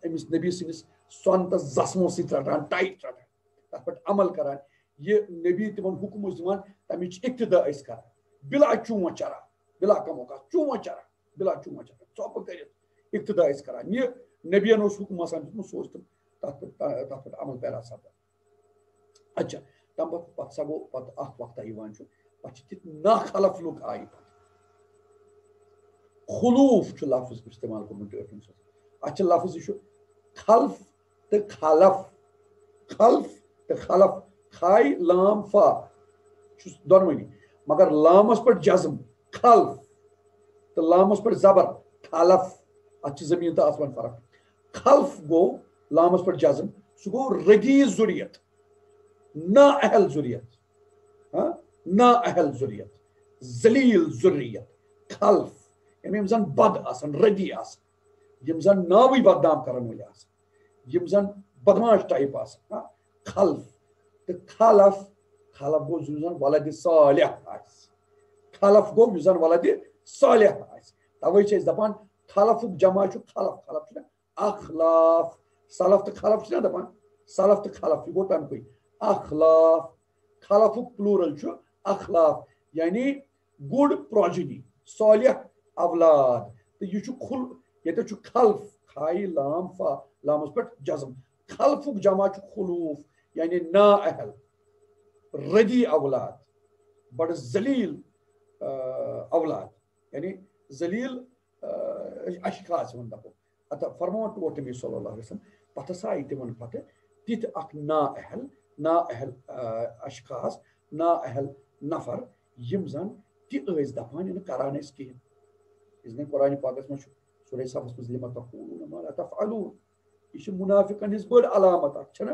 أمِس نبی سٕنٛدِس سۄنتس زسمو سۭتۍ رٹان ٹایٹ رٹان تتھ پٮ۪ٹھ عمل کران یہِ نبی تِمن حُکم اوس دِوان تمِچ اقتدا ٲسۍ کران بلا چوٗنٛہ چرا بلا کموکا چوٗنٛہ چرا بلا چوٗنٛہ چرا ژۄپہٕ کٔرِتھ اقتدا ٲسۍ کران یہِ نبیَن اوس حُکم آسان دیُتمُت سُہ اوس تِم تتھ پٮ۪ٹھ عمل پیرا سپدان اچھا تمہِ پتہٕ سا گوٚو پتہٕ اکھ وقتہ یِوان چھُ پتہٕ چھِ تِتھۍ ناخلف لُکھ آیہِ خلوٗف چھُ لفظ استعمال کوٚرمُت ٹٲٹھۍ منٛز اتھ چھُ لفظ یہِ چھُ خلف تہٕ خلف خاے لام فا چھُس دۄنوٕنی مگر لامس پٮ۪ٹھ جزم خلف تہٕ لامس پٮ۪ٹھ زبر خلف اتھ چھِ زمیٖن تہٕ آسمان فرق خلف گوٚو لامس پٮ۪ٹھ جزم سُہ گوٚو ردی ذُریت نااہل ذُریت ذلیٖل ذُریت خلف یعنی یِم زن بد آسان ردی آسان یِم زن ناوٕے بدنام کرن وٲلۍ آسان یِم زن بدماش ٹایپ آسان خلف تہٕ خلف گوٚو یُس زن ولدِ صالح آسہِ خلف گوٚو یُس زن ولدِ صالح آسہِ توے چھِ أسۍ دپان خلفُک جمع چھُ خلف چھُنہ اخلاف سلف تہٕ خلف چھِنہ دپان سلف تہٕ خلف یہِ گوٚو تمکُے اخلاف خلفُک پلوٗرل چھُ اخلاف یعنی گُڈ پروجنی صالح اولاد تہٕ یہِ چھُ ییٚتٮ۪تھ چھُ خلف خاے لام فا لامس پٮ۪ٹھ جزم خلفُک جمع چھُ خلوٗف یعنی نااہل ردی اولاد بڑٕ ذلیٖل اولاد یعنی ذلیٖل اشخاص یِمن دپو اتھ فرموو ٹوٹھ نبی صلی اللہ علیہ وسلم پتہٕ ہسا آیہِ تِمن پتہٕ تِتھۍ اکھ نااہل اشخاص نااہل نفر یِم زن تہِ ٲسۍ دپان یِم کران ٲسۍ کِہیٖنۍ یِتھ کٔنۍ قرآنِ پاکس منٛز چھُ سورہ صفس منٛز لِمَ تقولون ما لا تفعلون یہِ چھِ منافقن ہٕنٛز بٔڑ علامت اکھ چھنہ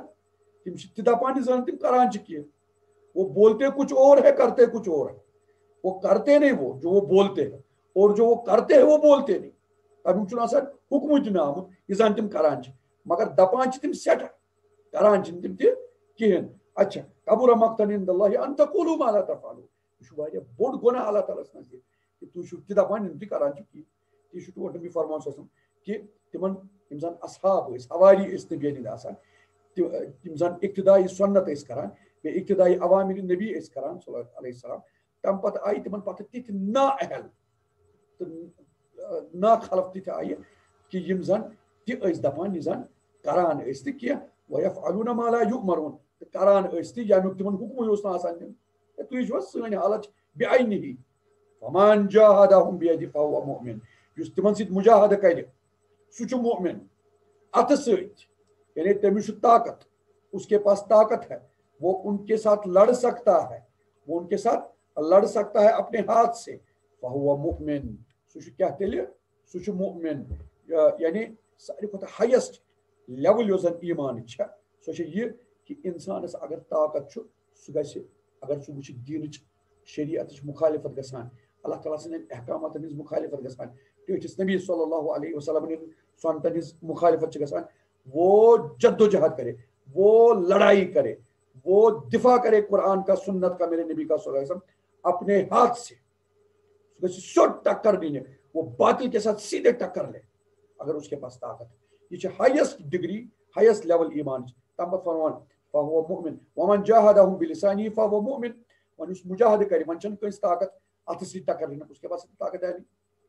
تِم چھِ تہِ دپان یہِ زن تِم کران چھِ کینٛہہ وہ بولتے کچھ اور ہے کرتے کچھ اور ہے وہ کرتے نہیں وہ جو وہ بولتے ہیں اور جو وہ کرتے ہیں وہ بولتے نہیں تمیُک چھُنہٕ آسان حُکمٕے تہِ نہٕ آمُت یہِ زن تِم کران چھِ مگر دپان چھِ تِم سٮ۪ٹھاہ کران چھِنہٕ تِم تہِ کِہیٖنۍ اچھا کبُرَ مقتن عند اللہ ان تقولوا ما لا تفعلون یہِ چھُ واریاہ بوٚڑ گۄناہ اللہ تعالیٰ ہَس نزدیٖک کہِ تُہۍ چھِو تہِ دپان یِم تہِ کران چھِ کینٛہہ تی چھُ ٹوٹھ نبی فرمان صلی اللہ علیہ وسلم کہِ تِمن یِم زن اصحاب ٲسۍ حواری ٲسۍ نبیَن ہٕنٛدۍ آسان تِم زن اقتدائی سُنت ٲسۍ کران بے اقتدائی عوامل نبی اس کران صلی اللہ علیہ وسلم تم پتہ آئی تمن پتہ تِتھ نا اہل تو نا خلف تِتھ آئی کہ یم زن تہِ ٲسۍ دپان یہِ زن کران ٲسۍ تہِ کینٛہہ وَیَفْعَلُونَ مَا لَا یُؤْمَرُونَ تہٕ کران ٲسۍ تہِ ییٚمیُک تِمن حُکمٕے اوس نہٕ آسان دِیُن تُہۍ چھِو حظ سٲنۍ حالت بِعَینِہی فَمَن جَاهَدَهُم بِیَدِهِ فَهُوَ مُؤْمِن یُس تِمن سۭتۍ مُجاہدٕ کرِ سُہ چھُ مؤمن اتھٕ سۭتۍ یعنی تٔمِس چھُ طاقت اس کے پاس طاقت ہے وہ ان کے ساتھ لڑ سکتا ہے وہ ان کے ساتھ لڑ سکتا ہے اپنے ہاتھ سے فَهُوَ مُؤْمِن سُہ چھُ کیٛاہ تیٚلہِ سُہ چھُ مؤمن یعنی ساروی کھۄتہٕ ہایسٹ لیول یۄس زن ایٖمانٕچ چھےٚ سۄ چھےٚ یہِ کہِ اِنسانس اگر طاقت چھُ سُہ گژھِ اگر سُہ وٕچھِ دیٖنٕچ شریعتٕچ مُخالفت گژھان اللہ تعالیٰ سٕنٛدٮ۪ن احکاماتن ہٕنٛز مُخالفت گژھان ٹھٹھِس نبی صلی اللہ علیہ وسلم سنتن ہٕنٛز مُخالفت چھِ گژھان وہ جد و جہد کرے وہ لڑائی کرے وہ دفاع کرے قرآن کا سنت کا میرے نبی کا صلی اللہ علیہ وسلم اپنے ہاتھ سے سُہ گژھِ سیوٚد ٹکر دِنہِ وہ باطل کے ساتھ سیدھے ٹکر لے اگر اس کے پاس طاقت ہے یہ چھِ ہایسٹ ڈگری ہایسٹ لیول ایٖمانٕچ تَمہِ پتہٕ فرمان فَهُوَ مُؤْمِن وَمَن جَاهَدَهُم بِلِسَانِهِ فَهُوَ مُؤْمِن وۄنۍ یُس مُجاہدٕ کرِ وۄنۍ چھنہٕ کٲنٛسہِ طاقت اتھٕ سۭتۍ ٹکر دِنُک اس کے پاس طاقت ہے نہیں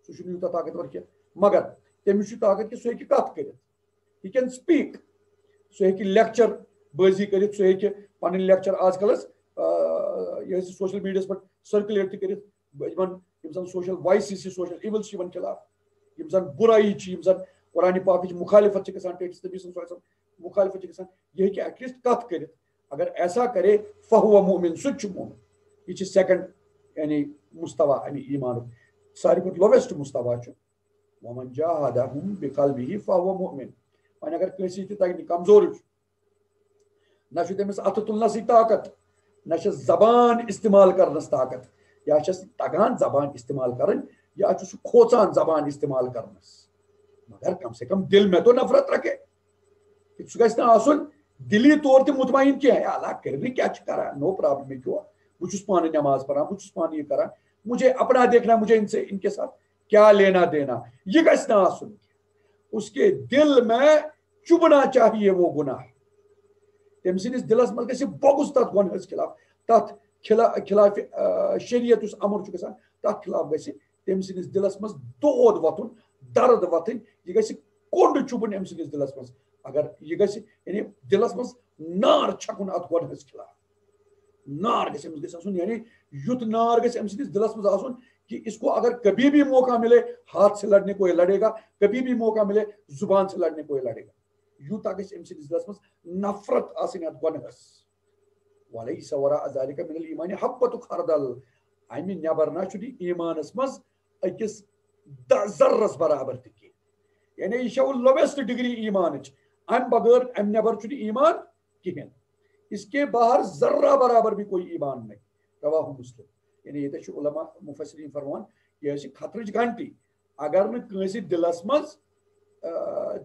سُہ چھُنہٕ یوٗتاہ طاقتور کینٛہہ مگر تٔمِس چھُ طاقت کہِ سُہ ہیٚکہِ کتھ کٔرِتھ ہی کین سپیٖک سُہ ہیٚکہِ لیکچر بٲزی کٔرِتھ سُہ ہیٚکہِ پنٕنۍ لیکچر آز کل حظ یہِ حظ سوشل میٖڈیاہس پٮ۪ٹھ سٔرکُلیٹ تہِ کٔرِتھ یِمن یِم زن سوشل وایسز چھِ سوشل ایوٕلز چھِ یِمن خلاف یِم زن بُرایی چھِ یِم زن قرآنِ پاکٕچ مُخالفت چھِ گژھان ٹھٹھِس نبی سٕنٛز مُخالفت چھِ گژھان یہِ ہیٚکہِ ایٹ لیٖسٹ کتھ کٔرِتھ اگر ایسا کرے فَهُوَ مُؤْمِن سُہ تہِ چھُ مؤمن یہ چھِ سیکنڈ یعنی مُستوا اَمہِ ایٖمانُک ساروی کھۄتہٕ لوویسٹ مُستوا چھُ وَمَن جَاهَدَهُم بِقَلبِهِ فَهُوَ مُؤْمِن وۄنۍ اگر کٲنٛسہِ تہِ تگہِ کمزور چھُ نہ چھُ تٔمِس اَتھٕ تُلنَسٕے طاقت نہ چھس زبان استعمال کرنس طاقت یا چھس تگان زبان استعمال کرٕنۍ یا چھُ سُہ کھوژان زبان استعمال کرنس مگر کم سے کم دل میں تو نفرت رکھے سُہ گژھِ نہٕ آسُن دلی طور تہِ مطمعین کینٛہہ اللہ کٔرِنہٕ کیٛاہ چھِ کران نو پرابلم مےٚ کیٛاہ بہٕ چھُس پانہٕ نٮ۪ماز پران بہٕ چھُس پانہٕ یہِ کران مجھے اپنا دیکھنا مجھے ان کے ساتھ کیا لینا دینا یہ گژھِ نہٕ آسُن اس کے دل میں چُبنا چاہیے وہ گناہ تٔمۍ سٕنٛدِس دِلس منٛز گژھِ بۄگُز تتھ گۄنہس خلاف تتھ خلاف شریعت یُس امر چھُ گژھان تتھ خلاف گژھِ تٔمۍ سٕنٛدِس دِلس منٛز دود وۄتھُن درد وۄتھٕنۍ یہِ گژھِ کوٚنڈ چھُپُن أمۍ سٕنٛدِس دِلس منٛز اگر یہِ گژھِ یعنی دِلس منٛز نار چھکُن اتھ گۄنہس خلاف نار گژھِ أمِس گژھِ آسُن یعنی یُتھ نار گژھِ أمۍ سٕنٛدِس دِلس منٛز آسُن کہ اس کو اگر کبھی بھی موقع ملے ہاتھ سے لڑنے کو یہ لڑے گا کبھی بھی موقع ملے زبان سے لڑنے کو یہ لڑے گا یوٗتاہ گژھِ أمۍ سٕنٛدِس دِلس منٛز نفرت آسٕنۍ اتھ گۄنہس وَلَیسَ وَرَاءَ ذَلِکَ مِنَ الْایٖمَانِ حَبَّةُ خَرْدَل امہِ نٮ۪بر نہ چھُ نہٕ ایٖمانس منٛز أکِس ذرس برابر تہِ کینٛہہ یعنی یہِ چھےٚ لوویسٹ ڈگری ایٖمانٕچ امہِ بغٲر امہِ نٮ۪بر چھُنہٕ ایٖمان کِہینۍ اس کے باہر ذرہ برابر بھی کوئی ایمان نہیں رواہ مسلم یعنی ییٚتہِ چھُ علما مُفسریٖن فرمان یہِ چھِ خطرٕچ گھنٹی اگر نہٕ کٲنٛسہِ دِلس منٛز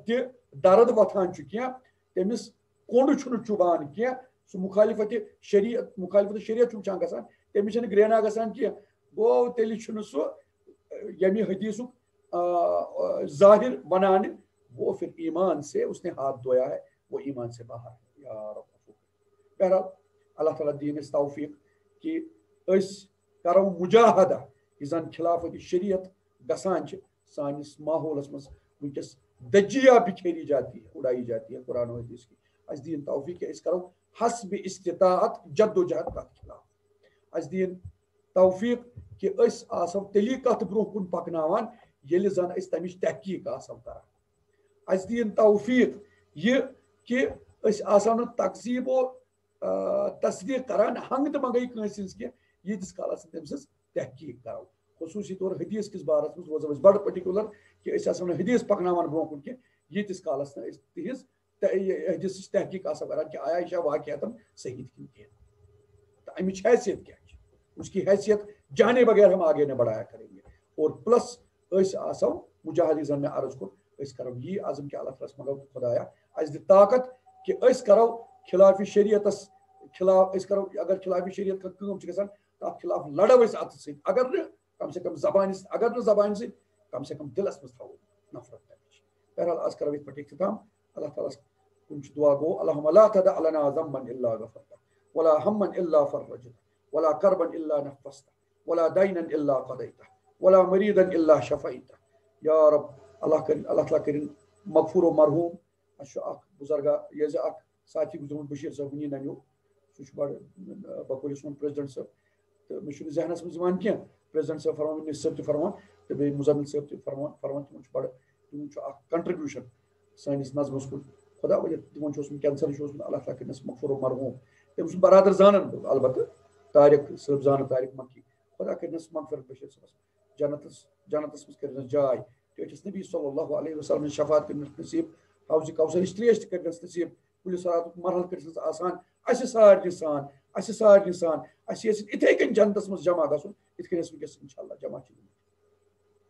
تہِ درد وۄتھان چھُ کینٛہہ تٔمِس کوٚنڈ چھُنہٕ چُبان کینٛہہ سُہ مُخالفت شریعت چھُ وٕچھان گژھان تٔمِس چھنہٕ گرینا گژھان کینٛہہ گوٚو تیٚلہِ چھُنہٕ سُہ ییٚمہِ حدیثُک ظاہر بنانے وہ پھر ایمان سے اس نے ہاتھ دھویا ہے وہ ایمان سے باہر ہے یا رب بہرحال اللہ تعالیٰ دین اس توفیق کہ أسۍ کرو مجاہدہ یہِ زن خلافت شریعت گژھان چھِ سٲنِس ماحولس منٛز وٕنکٮ۪س دجیا بکھیری جاتی ہے اڑائی جاتی ہے قرآن و حدیث کی اس دین توفیق کہ أسۍ کرو حسب استطاعت جد و جہد تتھ خلاف اس دین توفیق کہ أسۍ آسو تیٚلی کتھ برونٛہہ کُن پکناوان ییٚلہِ زن أسۍ تمِچ تحقیق آسو کران اس دین توفیق یہِ کہ أسۍ آسو نہٕ تقزیب و تصدیق کران ہنگ تہٕ منگے کٲنٛسہِ ہٕنٛز کینٛہہ ییٖتِس کالس نہٕ تٔمۍ سٕنٛز تحقیق کرو خصوٗصی طور حدیث کِس بارس منٛز روزو أسۍ بڑٕ پٔٹِکیوٗلر کہ أسۍ آسو نہٕ حدیث پکناوان برونٛہہ کُن کینٛہہ ییٖتِس کالس نہٕ أسۍ تِہنٛز حدیثٕچ تحقیق آسو کران کہ آیا یہِ چھا واقعاتن صحیح کِنہٕ کینٛہہ تہٕ اَمِچ حیثیت کیٛاہ چھِ اس کی حیثیت جانے بغیر ہم آگے نہ بڑھایا کریں گے اور پلس أسۍ آسو مجاہد زن مےٚ عرض کوٚر أسۍ کرو یی عزم کہ اللہ تعالیٰ منگو خدایا اسہِ دِ طاقت کہ أسۍ کرو خلاف شریعتس خلاف أسۍ کرو اگر خلاف شریعت کٲم چھِ گژھان تتھ خلاف لڑو أسۍ اتھٕ سۭتۍ اگر نہٕ کم سے کم زبانہِ اگر نہٕ زبانہِ سۭتۍ کم سے کم دلس منٛز تھاوو نفرت تمِچ بہرحال آز کرو یِتھ پٲٹھۍ اختتام اللہ تعالیٰ کُن چھُ دعا گوٚو اللہم لا تدع لنا ذنبا الا غفرته ولا هما إلا فرجته ولا كربا إلا نفسته ولا دينا إلا قضيته ولا مريضا إلا شفيته. یا رب اللہ تعالیٰ کرن مغفور و مرحوم. اچھا اخ بزرگا یہ اخ ساتھی گزرمت بشیر صاحب ونی ننیو سہ بڑ بقول سون پریزیڈنٹ صاحب تو مجھے ذہنس من کی پریزیڈنٹ صاحب فرمان منسٹر صاحب تہ فرمان تو بیٚیہِ مزمل صاحب تہ فرمان تمن بڑ تم اخ کنٹربیوشن سٲنِس نظمس کُن. خدا ولِتھ تمن کینسر اللہ تعالیٰ کرنس مغفور و مرحوم. تم سن برادر زانن بہٕ البتہ طارق صاحب زان طارق مکی. خدا کرنس مغفرت بشیر صاحبس جنتس مز کرنس جاے. ٹھس نبی صلی اللہ علیہ وسلم شفاعت کرنس نصیب. حوض کوثرٕچ تریش تہ کرنس نصیب. کُلہِ صلاتُک مرحل کرنس آسان اسہِ سارنٕے سان اسہِ ٲسِن اِتھے کٔنۍ جنتس مز جمع گژھُن یِتھ کٔنۍ أسۍ وٕنکیٚس انشاءاللہ جمع چھِ گٔمٕتۍ.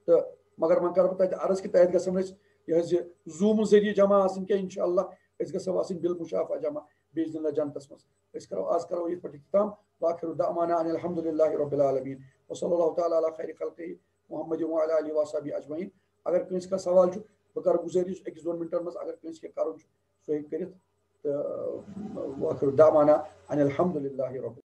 تہٕ مگر وۄنۍ کرٕ بہٕ تتہِ عرض کہِ تتہِ گژھن أسۍ یہ زوٗمہٕ ذٔریعہٕ جمع آسٕنۍ کینٛہہ انشاءاللہ أسۍ گژھو آسٕنۍ بالمشافہ جمع باذن اللہ جنتس مز. أسۍ کرو یِتھ پٲٹھۍ اختتام. وآخر دعوانا ان الحمد للہ رب العالمین وصلی اللہ تعالیٰ علی خیر خلقہ محمد وعلی آلہ وصحبہ اجمعین. اگر کٲنٛسہِ کانٛہہ سوال چھُ بہٕ کرٕ گُزٲرِش أکِس دۄن مِنٹن منٛز اگر کٲنٛسہِ کینٛہہ کرُن چھُ سُہ ہیٚکہِ کٔرِتھ. تہٕ وآخر دعوانا ان الحمد للہ رب